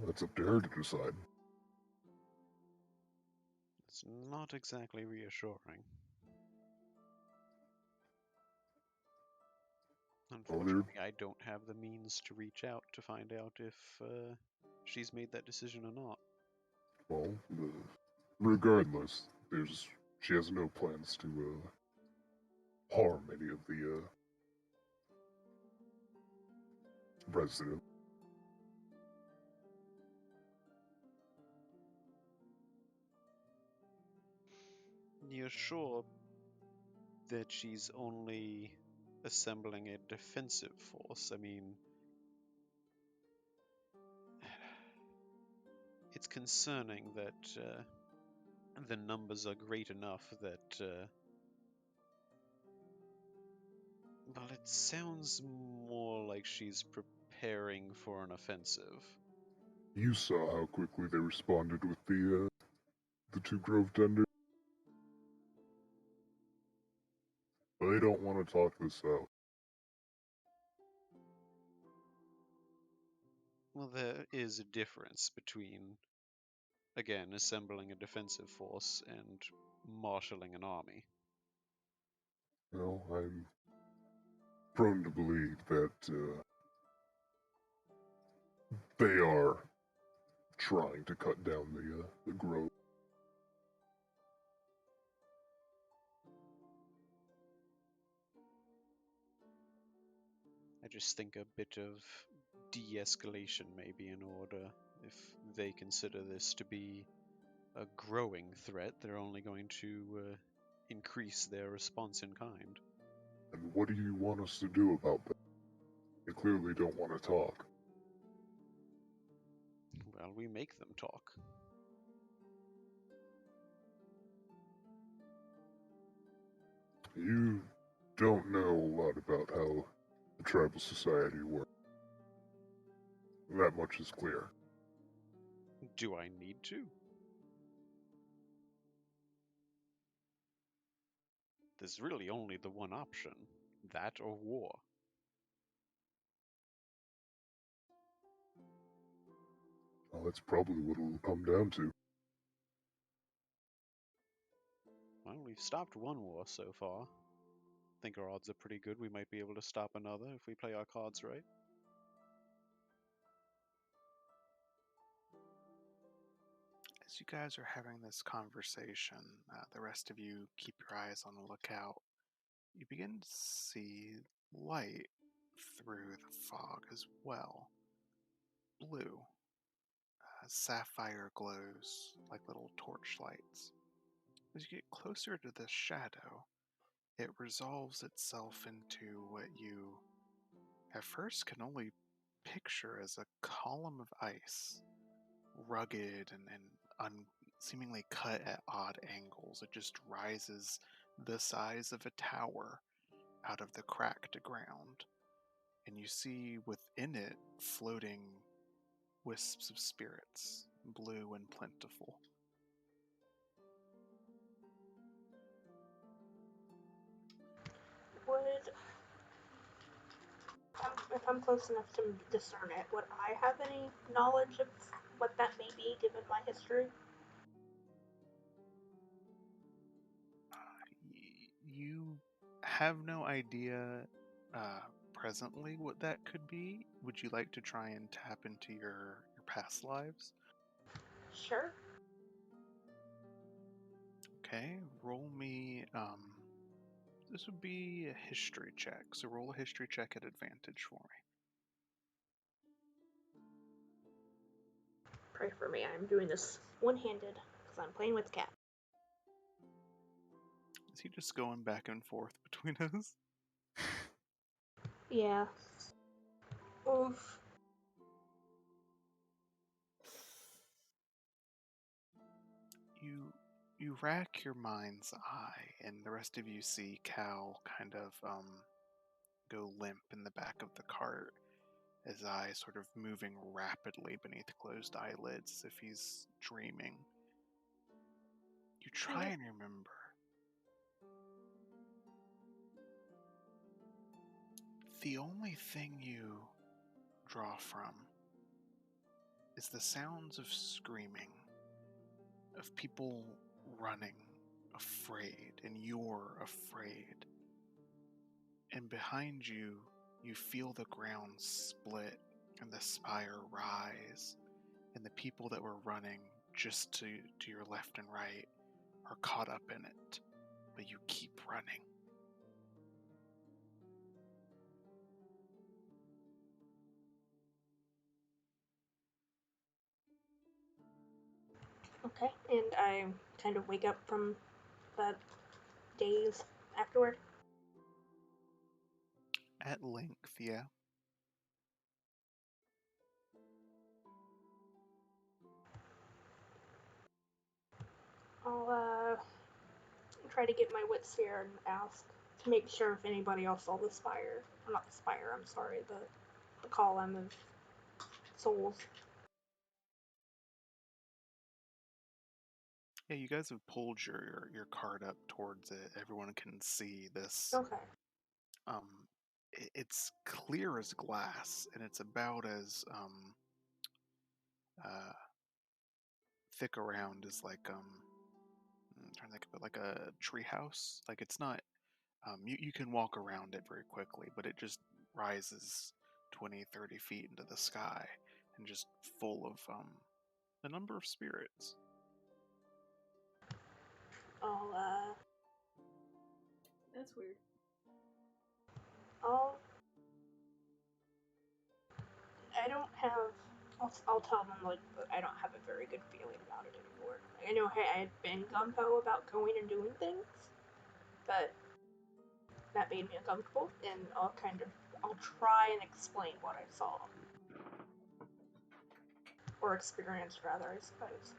that's up to her to decide. It's not exactly reassuring. Unfortunately, I don't have the means to reach out to find out if she's made that decision or not. Well, regardless, she has no plans to harm any of the residents. You're sure that she's only assembling a defensive force? I mean, it's concerning that the numbers are great enough that. Well, it sounds more like she's preparing for an offensive. You saw how quickly they responded with the two Grove tenders. They don't want to talk this out. Well, there is a difference between, again, assembling a defensive force and marshalling an army. Well, I'm prone to believe that they are trying to cut down the Grove. I just think a bit of de-escalation may be in order. If they consider this to be a growing threat, they're only going to increase their response in kind. And what do you want us to do about that? They clearly don't want to talk. Well, we make them talk. You don't know a lot about how the tribal society works. That much is clear. Do I need to? There's really only the one option. That or war. Well, that's probably what it'll come down to. Well, we've stopped one war so far. Think our odds are pretty good. We might be able to stop another if we play our cards right. As you guys are having this conversation, the rest of you keep your eyes on the lookout. You begin to see light through the fog as well. Blue. Sapphire glows like little torchlights. As you get closer to this shadow, it resolves itself into what you at first can only picture as a column of ice, rugged and seemingly cut at odd angles. It just rises the size of a tower out of the cracked ground, and you see within it floating wisps of spirits, blue and plentiful. If I'm close enough to discern it, would I have any knowledge of what that may be, given my history? You have no idea presently what that could be. Would you like to try and tap into your past lives? Sure. Okay, roll me. This would be a history check. So roll a history check at advantage for me. Pray for me. I'm doing this one-handed because I'm playing with cat. Is he just going back and forth between us? Yeah. Oof. You rack your mind's eye, and the rest of you see Cal kind of go limp in the back of the cart, his eyes sort of moving rapidly beneath closed eyelids as if he's dreaming. You try and remember. The only thing you draw from is the sounds of screaming, of people running, afraid, and you're afraid. And behind you, you feel the ground split and the spire rise, and the people that were running just to your left and right are caught up in it, but you keep running. Okay, and I kind of wake up from that daze afterward. At length, yeah. I'll try to get my wits here and ask to make sure if anybody else saw the spire. Or not the spire, I'm sorry, the column of souls. Yeah, you guys have pulled your cart up towards it. Everyone can see this. Okay. It's clear as glass, and it's about as thick around as like I'm trying to think of it, like a treehouse. Like it's not. You can walk around it very quickly, but it just rises 20, 30 feet into the sky, and just full of a number of spirits. I'll That's weird. I don't have. I'll tell them like that I don't have a very good feeling about it anymore. I know I had been gung ho about going and doing things, but that made me uncomfortable, and I'll try and explain what I saw or experienced rather, I suppose.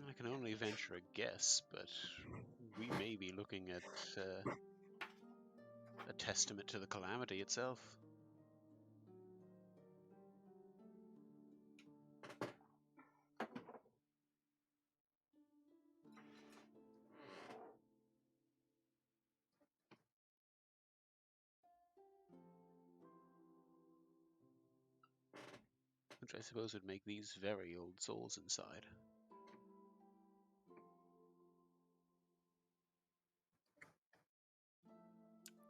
I can only venture a guess, but we may be looking at a testament to the calamity itself. Which I suppose would make these very old souls inside.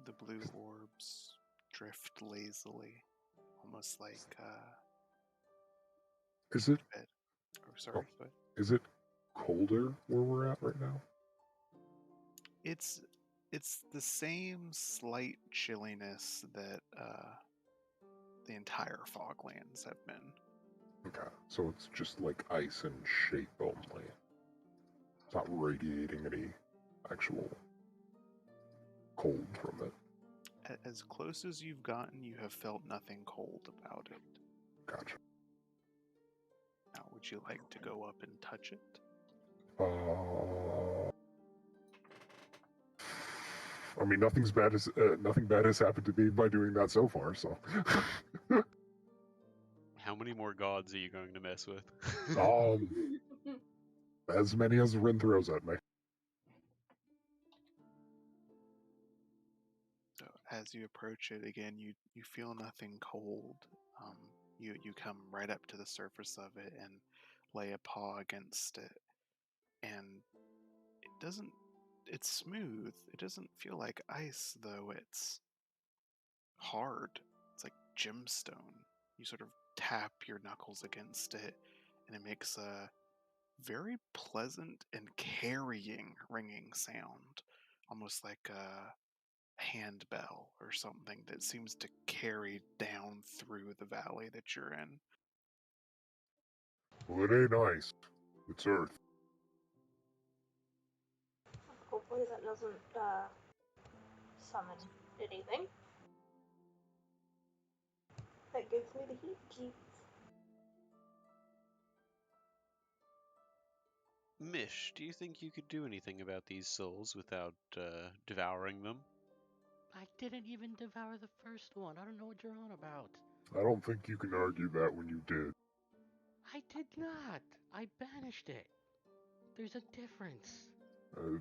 The blue orbs drift lazily, almost like Is it? bed. Oh, sorry. But Is it colder where we're at right now? it's the same slight chilliness that the entire Foglands have been. Okay, so it's just like ice in shape only. It's not radiating any actual cold from it. As close as you've gotten, you have felt nothing cold about it. Gotcha. Now, would you like to go up and touch it? I mean, nothing bad has happened to me by doing that so far. So, How many more gods are you going to mess with? as many as Rin throws at me. So, as you approach it again, you feel nothing cold. You come right up to the surface of it and lay a paw against it, and it doesn't. It's smooth. It doesn't feel like ice, though. It's hard. It's like gemstone. You sort of tap your knuckles against it, and it makes a very pleasant and carrying ringing sound, almost like a handbell or something that seems to carry down through the valley that you're in. Well, it ain't ice. It's earth. Hopefully that doesn't summon anything. That gives me the heebie-jeebies. Mish, do you think you could do anything about these souls without devouring them? I didn't even devour the first one. I don't know what you're on about. I don't think you can argue that when you did. I did not. I banished it. There's a difference.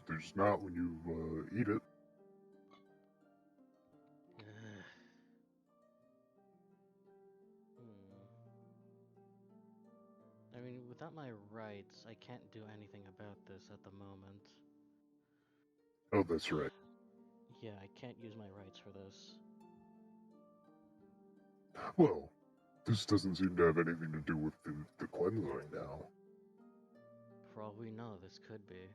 There's not when you eat it. without my rights, I can't do anything about this at the moment. Oh, that's right. Yeah, I can't use my rights for this. Well, this doesn't seem to have anything to do with the cleansing now. For all we know, this could be.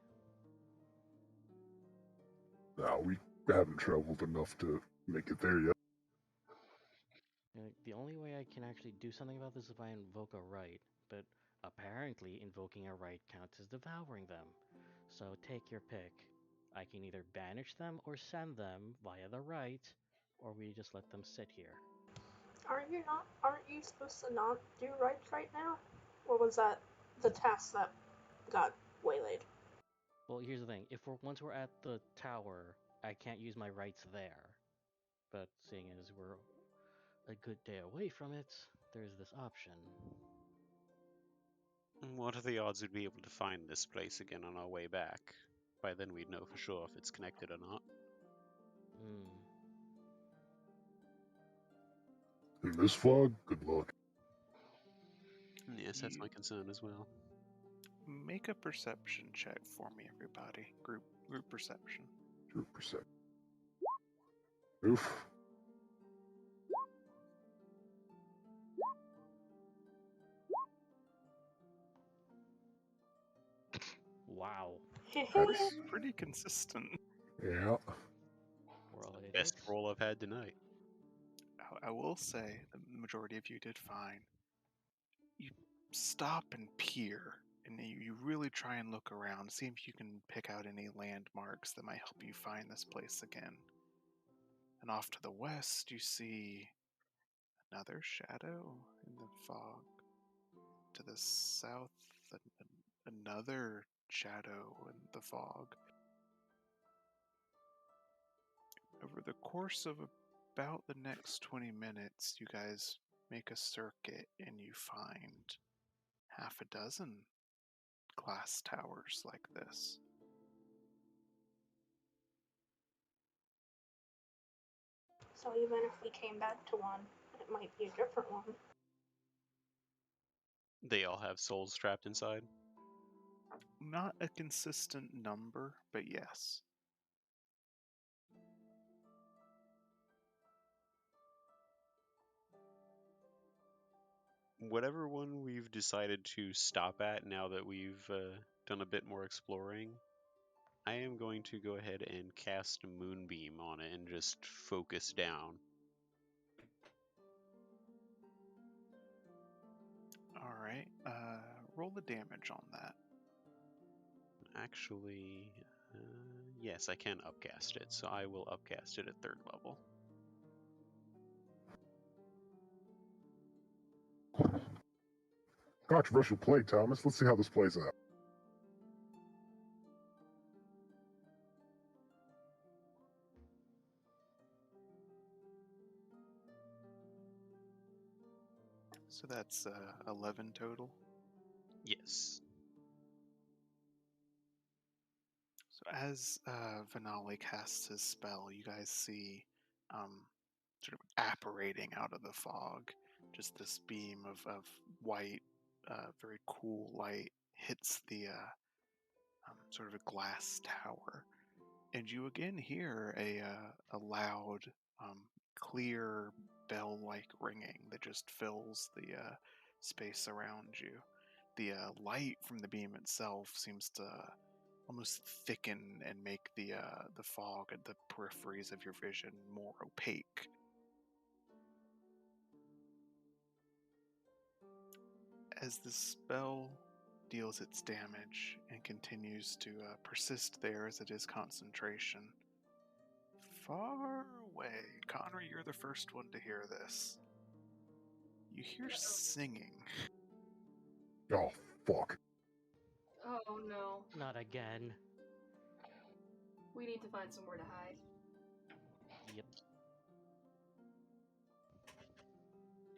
No, we haven't traveled enough to make it there yet. You know, the only way I can actually do something about this is if I invoke a right, but apparently invoking a right counts as devouring them. So take your pick. I can either banish them or send them via the right, or we just let them sit here. Aren't you supposed to not do rights right now? Or was that the task that got waylaid? Well, here's the thing. Once we're at the tower, I can't use my rights there. But seeing as we're a good day away from it, there's this option. What are the odds we'd be able to find this place again on our way back? By then we'd know for sure if it's connected or not. In this fog, good luck. Yes, that's my concern as well. Make a perception check for me, everybody. Group perception. True percent. Oof. Wow. That's, Pretty consistent. yeah. We're all Best idiots. roll I've had tonight. I will say the majority of you did fine. You stop and peer, and you really try and look around, see if you can pick out any landmarks that might help you find this place again. And off to the west, you see another shadow in the fog. To the south, another shadow in the fog. Over the course of about the next 20 minutes, you guys make a circuit and you find half a dozen glass towers like this. So even if we came back to one, it might be a different one. They all have souls trapped inside. Not a consistent number, but yes. Whatever one we've decided to stop at now that we've done a bit more exploring, I am going to go ahead and cast a Moonbeam on it and just focus down. Alright, roll the damage on that. Actually, yes, I can upcast it, so I will upcast it at 3rd level. Controversial play, Thomas. Let's see how this plays out. So that's 11 total. Yes. So as Vinali casts his spell, you guys see sort of apparating out of the fog, just this beam of white, very cool light hits the sort of a glass tower, and you again hear a loud, clear bell-like ringing that just fills the space around you. The light from the beam itself seems to almost thicken and make the fog at the peripheries of your vision more opaque. As the spell deals its damage and continues to persist there as it is concentration, far away, Connery, you're the first one to hear this. You hear singing. Oh, fuck. Oh no. Not again. We need to find somewhere to hide. Yep.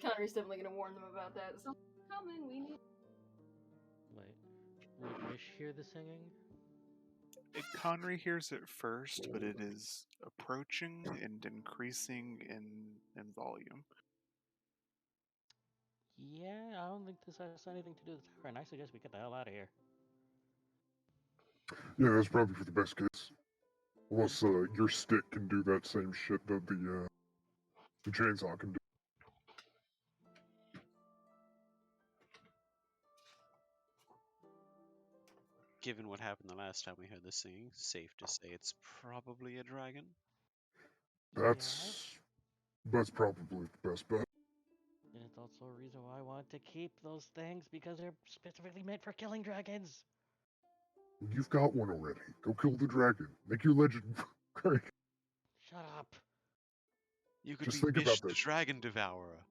Connery's definitely gonna warn them about that. So coming, we need. Wait. Would Mish hear the singing? Connery hears it first, but it is approaching and increasing in volume. Yeah, I don't think this has anything to do with the tower, and I suggest we get the hell out of here. Yeah, that's probably for the best case. Unless your stick can do that same shit that the chainsaw can do. Given what happened the last time we heard the singing, safe to say it's probably a dragon. That's probably the best bet. And it's also a reason why I want to keep those things, because they're specifically meant for killing dragons. You've got one already. Go kill the dragon. Make your legend great. Shut up. You could Just be think Mish about the this. Dragon Devourer.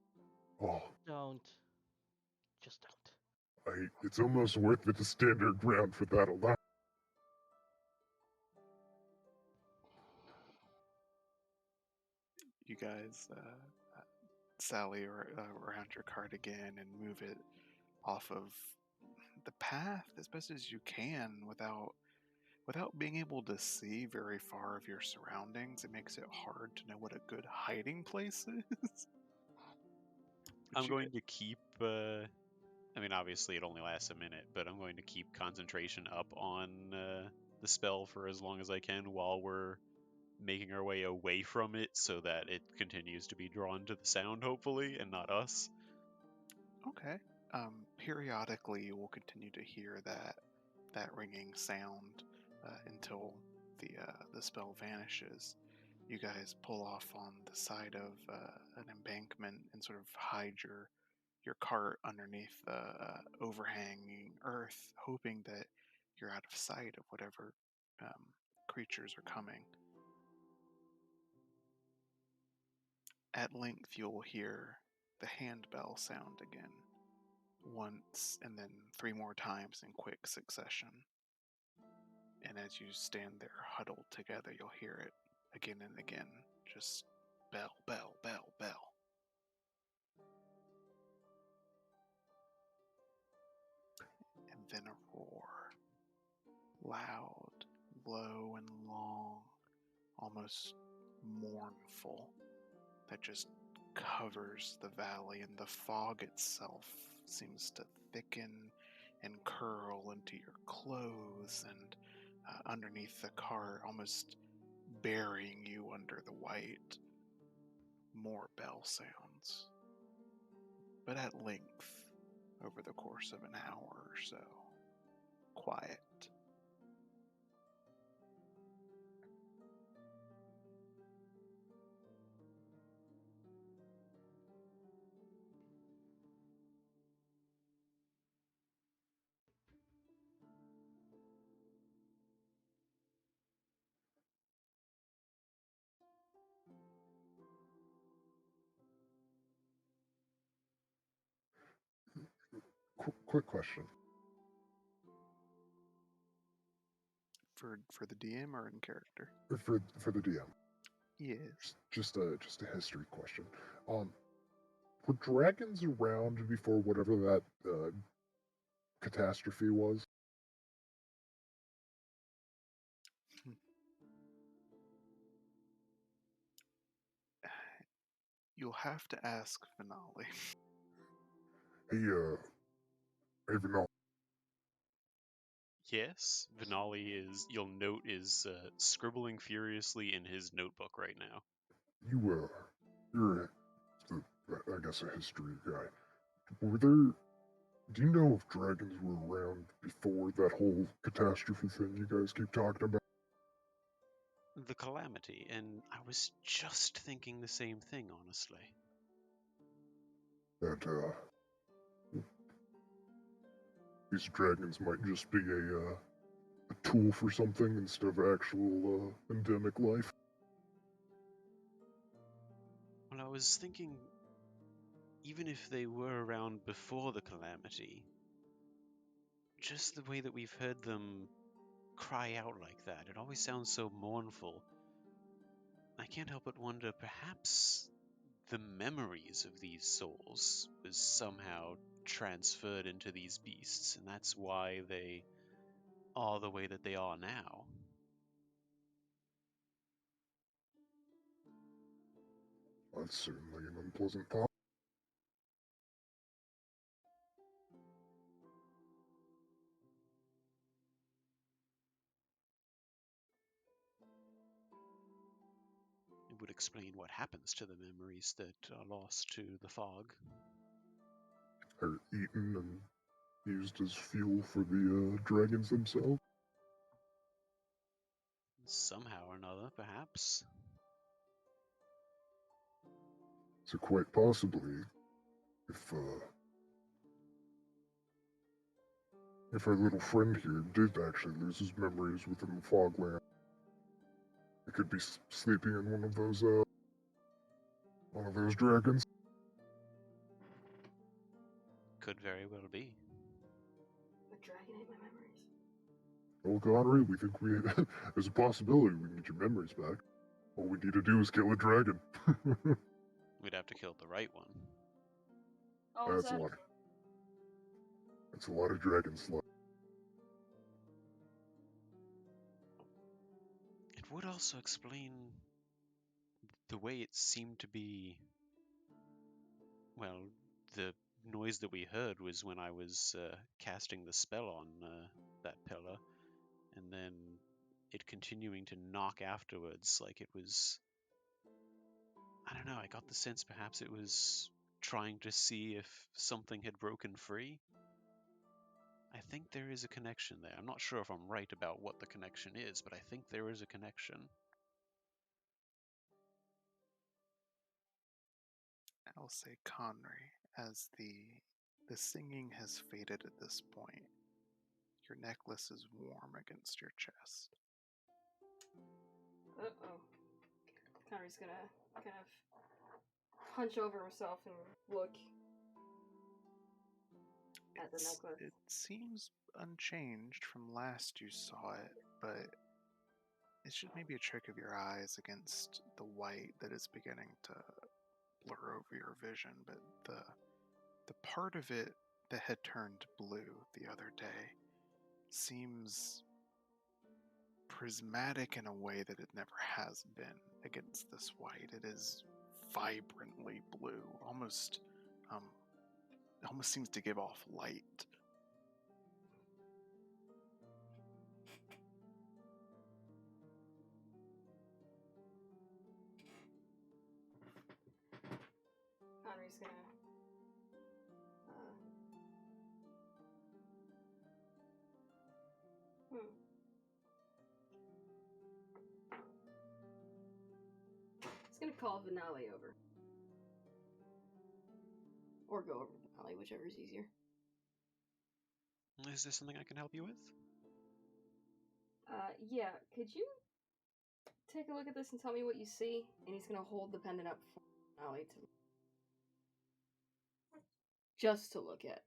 Oh, Don't. Just don't. it's almost worth it to stand your ground for that alone. You guys sally around your cart again and move it off of the path as best as you can without being able to see very far of your surroundings. It makes it hard to know what a good hiding place is. I'm going to keep. I mean, obviously it only lasts a minute, but I'm going to keep concentration up on the spell for as long as I can while we're making our way away from it, so that it continues to be drawn to the sound, hopefully, and not us. Okay. Periodically, you will continue to hear that ringing sound until the spell vanishes. You guys pull off on the side of an embankment and sort of hide your cart underneath the overhanging earth, hoping that you're out of sight of whatever creatures are coming. At length, you'll hear the handbell sound again, once and then 3 more times in quick succession. And as you stand there huddled together, you'll hear it again and again. Just bell, bell, bell, bell. And then a roar. Loud, low, and long, almost mournful, that just covers the valley, and the fog itself seems to thicken and curl into your clothes and underneath the cart, almost burying you under the white. More bell sounds. But at length, over the course of an hour or so, quiet. Quick question. For the DM or in character? For the DM. Yes. Just a history question. Were dragons around before whatever that catastrophe was? You'll have to ask Finale. Hey, Vinal. Yes, Vinali you'll note, is scribbling furiously in his notebook right now. You're I guess a history guy. Do you know if dragons were around before that whole catastrophe thing you guys keep talking about? The calamity, and I was just thinking the same thing, honestly. That, these dragons might just be a tool for something instead of actual, endemic life? Well, I was thinking, even if they were around before the calamity, just the way that we've heard them cry out like that, it always sounds so mournful. I can't help but wonder, perhaps the memories of these souls was somehow transferred into these beasts, and that's why they are the way that they are now. That's certainly an unpleasant thought. would explain what happens to the memories that are lost to the fog. Are eaten and used as fuel for the dragons themselves? Somehow or another, perhaps. So quite possibly, if our little friend here did actually lose his memories within the fogland, he could be sleeping in one of those dragons. Could very well be. The dragon ate my memories. Well, Connery, we think there's a possibility we can get your memories back. All we need to do is kill a dragon. We'd have to kill the right one. Oh, is That's that? a lot of dragon slug. It would also explain the way it seemed to be. Well, the noise that we heard was when I was casting the spell on that pillar, and then it continuing to knock afterwards, like it was. I don't know, I got the sense perhaps it was trying to see if something had broken free. I think there is a connection there. I'm not sure if I'm right about what the connection is, but I think there is a connection. I'll say Conry, as the singing has faded at this point. Your necklace is warm against your chest. Uh-oh. Conry's gonna kind of hunch over himself and look at the necklace. It seems unchanged from last you saw it, but it's just maybe a trick of your eyes against the white that is beginning to blur over your vision. But the part of it that had turned blue the other day seems prismatic in a way that it never has been against this white. It is vibrantly blue, almost seems to give off light. Conry's gonna He's gonna call Vinali over. Or go over to Vinali, whichever is easier. Is there something I can help you with? Yeah, could you take a look at this and tell me what you see? And he's gonna hold the pendant up for Vinali to just to look at.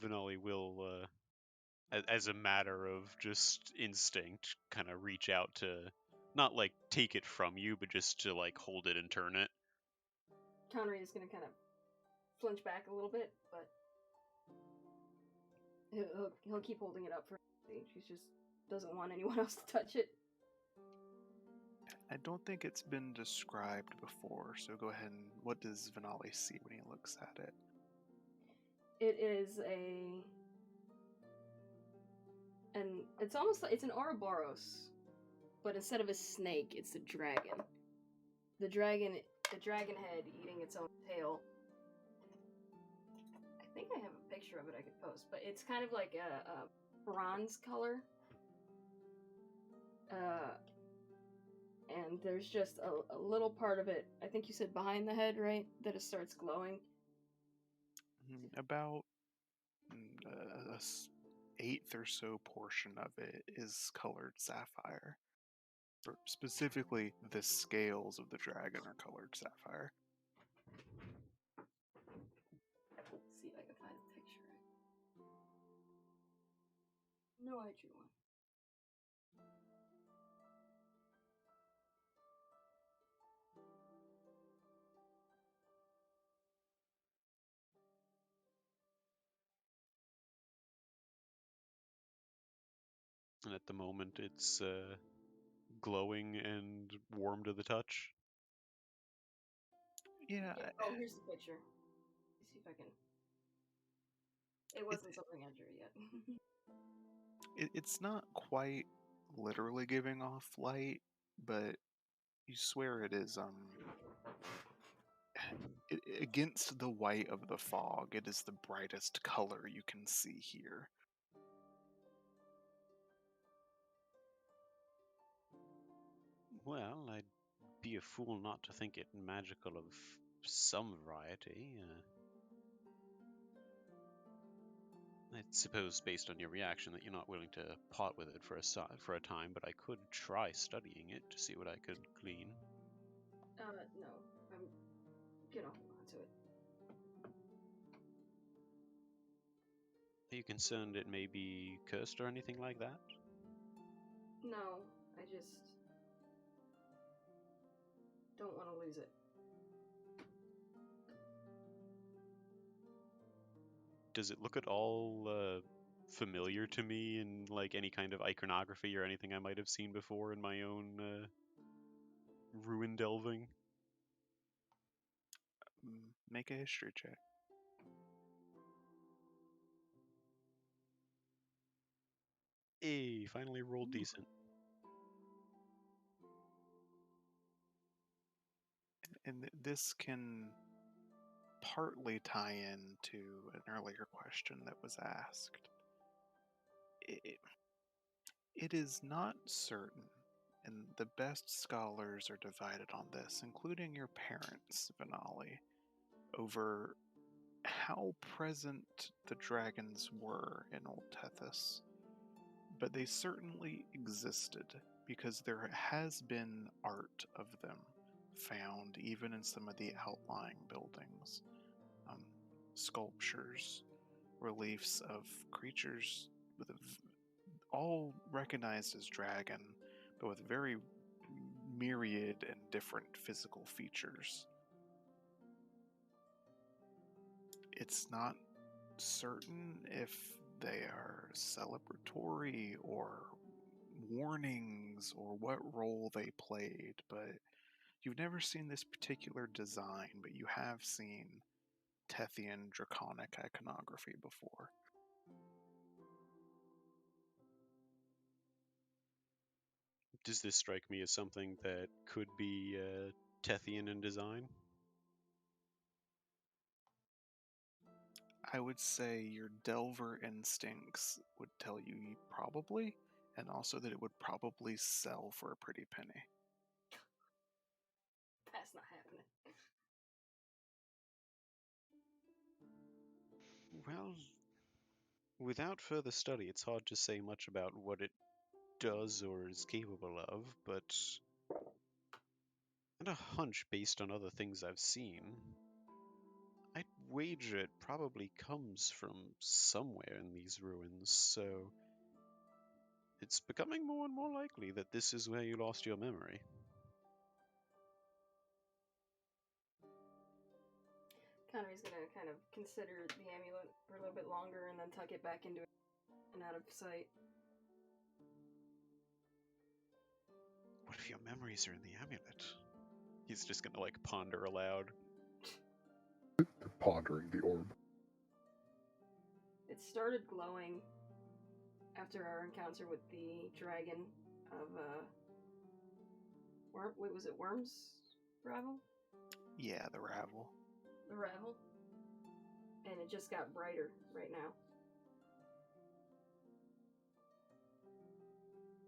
Vinali will, as a matter of just instinct, kind of reach out to, not like take it from you, but just to like hold it and turn it. Conry is gonna kind of flinch back a little bit, but he'll keep holding it up for her. She just doesn't want anyone else to touch it. I don't think it's been described before, so go ahead and what does Vinali see when he looks at it? It is and it's almost like it's an Ouroboros, but instead of a snake, it's a dragon. The dragon head eating its own tail. I think I have a picture of it I could post, but it's kind of like a bronze color. And there's just a little part of it, I think you said behind the head, right? That it starts glowing. About a eighth or so portion of it is colored sapphire. Specifically, the scales of the dragon are colored sapphire. Let's see if I can find a picture. No, I drew one. And at the moment, it's glowing and warm to the touch. Yeah. Oh, here's the picture. Let's see if I can. It wasn't something I drew yet. It's not quite literally giving off light, but you swear it is against the white of the fog, it is the brightest color you can see here. Well, I'd be a fool not to think it magical of some variety. I suppose, based on your reaction, that you're not willing to part with it for a time, but I could try studying it to see what I could glean. No. I'm gonna hold on to it. Are you concerned it may be cursed or anything like that? No, I just don't want to lose it. Does it look at all familiar to me in like any kind of iconography or anything I might have seen before in my own ruin delving? Make a history check. Hey, finally rolled decent. And this can partly tie into an earlier question that was asked. It is not certain, and the best scholars are divided on this, including your parents, Venali, over how present the dragons were in Old Tethys. But they certainly existed, because there has been art of them found even in some of the outlying buildings. Sculptures, reliefs of creatures with all recognized as dragon, but with very myriad and different physical features. It's not certain if they are celebratory or warnings or what role they played, but you've never seen this particular design, but you have seen Tethian draconic iconography before. Does this strike me as something that could be Tethian in design? I would say your Delver instincts would tell you probably, and also that it would probably sell for a pretty penny. That's not happening. Well, without further study, it's hard to say much about what it does or is capable of, but I had a hunch based on other things I've seen. I'd wager it probably comes from somewhere in these ruins, so it's becoming more and more likely that this is where you lost your memory. Connery's gonna kind of consider the amulet for a little bit longer and then tuck it back into it and out of sight. What if your memories are in the amulet? He's just gonna like ponder aloud. Pondering the orb. It started glowing after our encounter with the dragon of was it Worms Ravel? Yeah, the Ravel. The Ravel. And it just got brighter right now.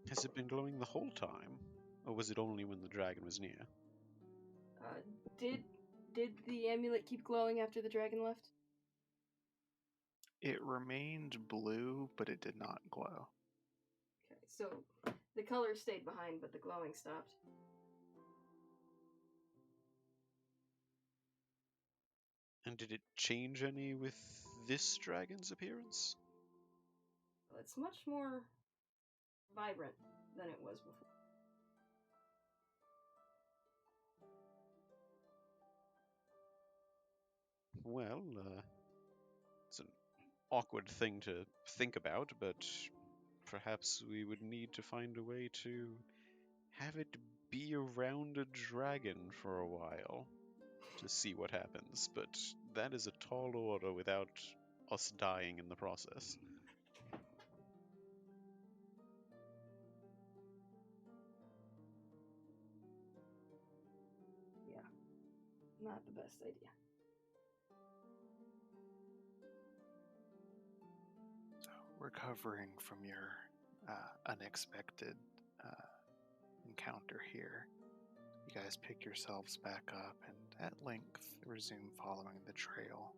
Has it been glowing the whole time? Or was it only when the dragon was near? Did the amulet keep glowing after the dragon left? It remained blue, but it did not glow. Okay, so the color stayed behind, but the glowing stopped. And did it change any with this dragon's appearance? Well, it's much more vibrant than it was before. Well, it's an awkward thing to think about, but perhaps we would need to find a way to have it be around a dragon for a while to see what happens, but that is a tall order without us dying in the process. not the best idea. So, recovering from your unexpected encounter here, you guys pick yourselves back up and at length resume following the trail.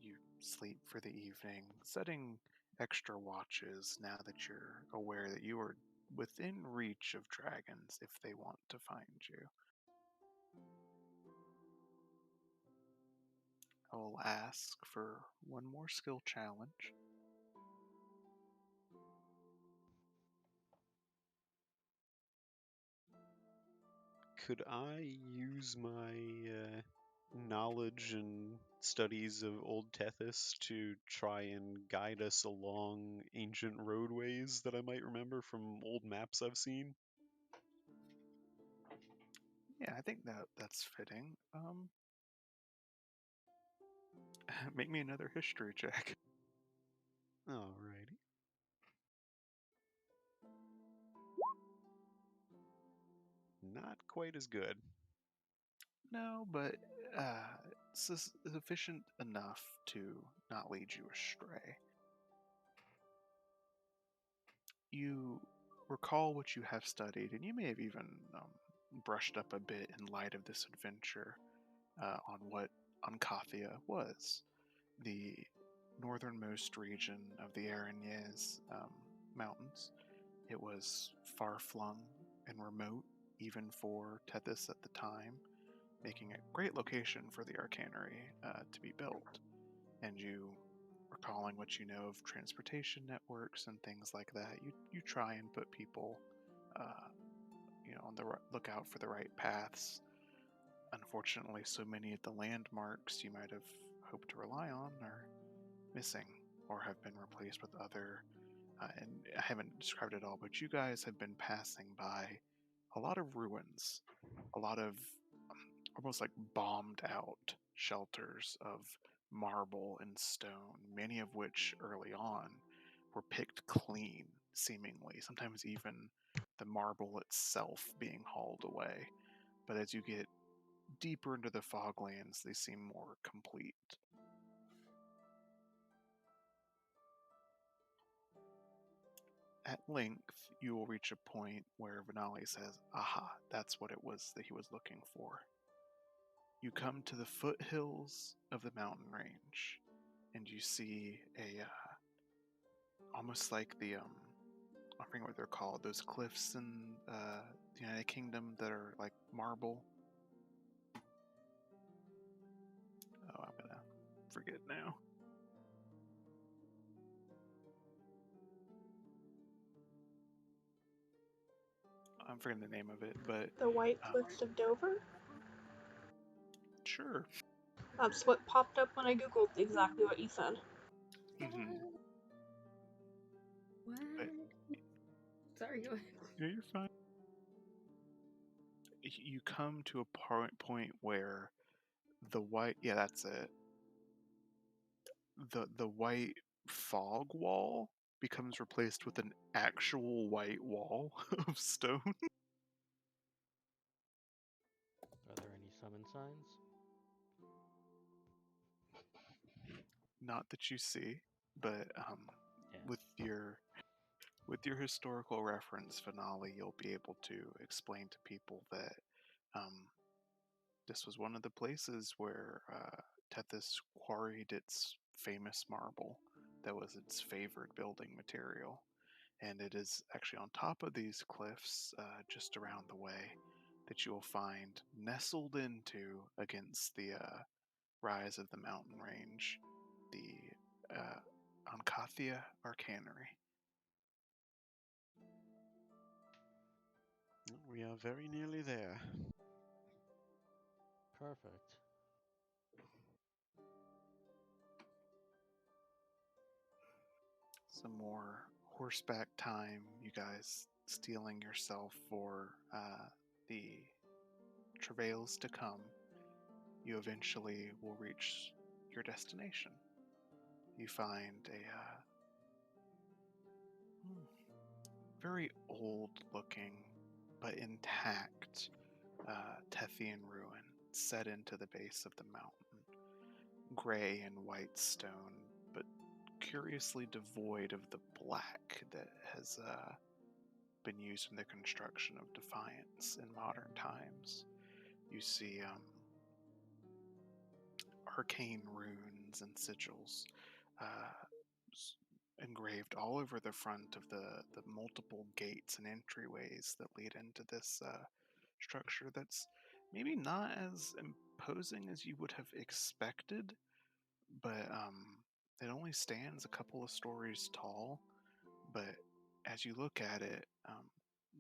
You sleep for the evening, setting extra watches now that you're aware that you are within reach of dragons if they want to find you. I will ask for one more skill challenge. Could I use my knowledge and studies of Old Tethys to try and guide us along ancient roadways that I might remember from old maps I've seen? Yeah, I think that's fitting. Make me another history check. Alrighty. Not quite as good. No, but sufficient enough to not lead you astray. You recall what you have studied, and you may have even brushed up a bit in light of this adventure on what Ankathia was, the northernmost region of the Arañez Mountains. It was far-flung and remote, even for Tethys at the time, making a great location for the Arcanery to be built. And you, recalling what you know of transportation networks and things like that, you try and put people, on the lookout for the right paths. Unfortunately, so many of the landmarks you might have hoped to rely on are missing or have been replaced with other. And I haven't described it all, but you guys have been passing by a lot of ruins, a lot of almost like bombed out shelters of marble and stone, many of which early on were picked clean, seemingly, sometimes even the marble itself being hauled away. But as you get deeper into the foglands, they seem more complete. At length, you will reach a point where Venali says, "Aha, that's what it was that he was looking for." You come to the foothills of the mountain range, and you see a almost like the I forget what they're called. Those cliffs in the United Kingdom that are like marble. Oh, I'm gonna forget now. I'm forgetting the name of it, but The White Cliffs of Dover? sure. That's what popped up when I googled exactly what you said. Mm-hmm. What? Sorry, go ahead. Yeah, you're fine. You come to a point where the white, yeah, that's it. The white fog wall becomes replaced with an actual white wall of stone. Are there any summon signs? Not that you see, but Yeah. with your historical reference finale, you'll be able to explain to people that this was one of the places where Tethys quarried its famous marble that was its favored building material. And it is actually on top of these cliffs, just around the way, that you will find nestled into against the rise of the mountain range, the Ankathia Arcanery. We are very nearly there. Perfect. Some more horseback time, you guys steeling yourself for the travails to come. You eventually will reach your destination. You find a very old looking but intact Tethian ruin set into the base of the mountain. Gray and white stone, but curiously devoid of the black that has been used in the construction of Defiance in modern times. You see arcane runes and sigils engraved all over the front of the multiple gates and entryways that lead into this structure that's maybe not as imposing as you would have expected, but it only stands a couple of stories tall. But as you look at it,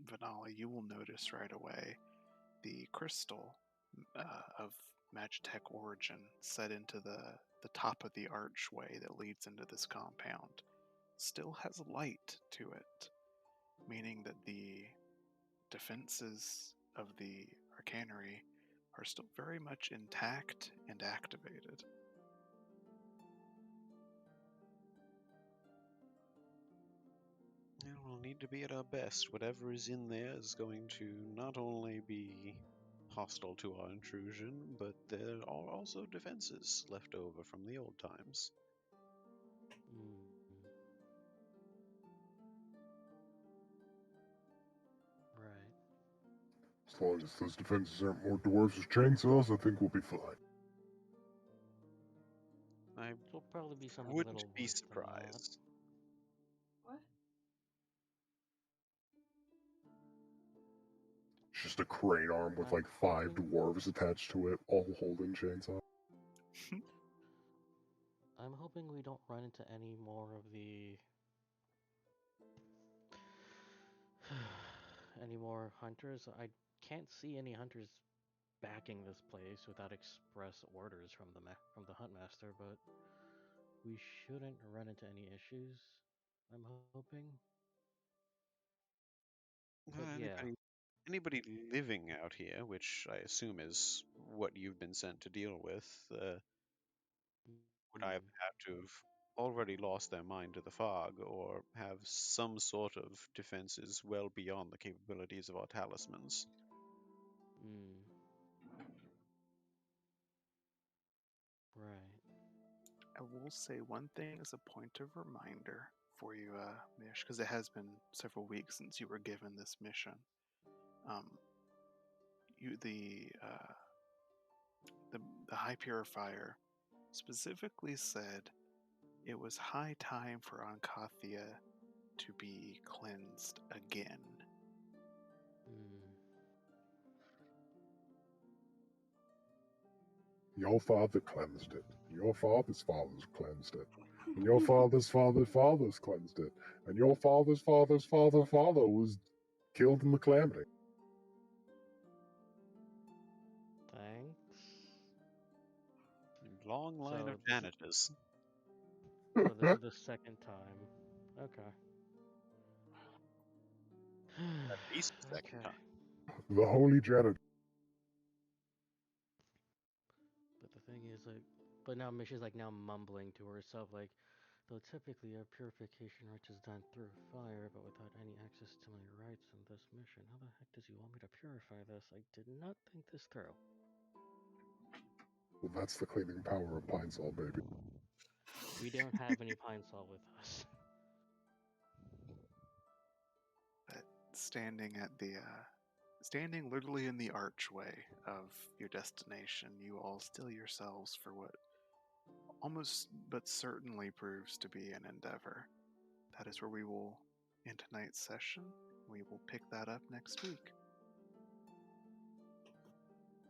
Vanala, you will notice right away the crystal of Magitech origin set into the top of the archway that leads into this compound still has light to it, meaning that the defenses of the Arcanery are still very much intact and activated. And we'll need to be at our best. Whatever is in there is going to not only be hostile to our intrusion, but there are also defenses left over from the old times. Mm. Right. As long as those defenses aren't more dwarves with chainsaws, I think we'll be fine. I It'll probably be something a wouldn't little be worse than that. surprised. What? It's just a crane arm with like 5 dwarves attached to it, all holding chainsaws. I'm hoping we don't run into any more of the any more hunters. I can't see any hunters backing this place without express orders from the huntmaster, but we shouldn't run into any issues. I'm hoping. But yeah. Anybody living out here, which I assume is what you've been sent to deal with, would either have to have already lost their mind to the fog or have some sort of defenses well beyond the capabilities of our talismans. Mm. Right. I will say one thing as a point of reminder for you, Mish, because it has been several weeks since you were given this mission. The High Purifier specifically said it was high time for Ankathia to be cleansed again. Your father cleansed it. Your father's fathers cleansed it. And your father's father's fathers cleansed it. And your father's father's father was killed in the calamity. Thanks. Long line of janitors. So this is the second time. Okay. At least the second Okay. time. The holy janitor. But the thing is, like, but now Mish is like now mumbling to herself, like, though typically a purification rite is done through fire, but without any access to my rights in this mission, how the heck does he want me to purify this? I did not think this through. Well, that's the cleaning power of Pine Sol, baby. We don't have any Pine Sol with us. But standing literally in the archway of your destination, you all still yourselves for what almost but certainly proves to be an endeavor. That is where we will end tonight's session. We will pick that up next week.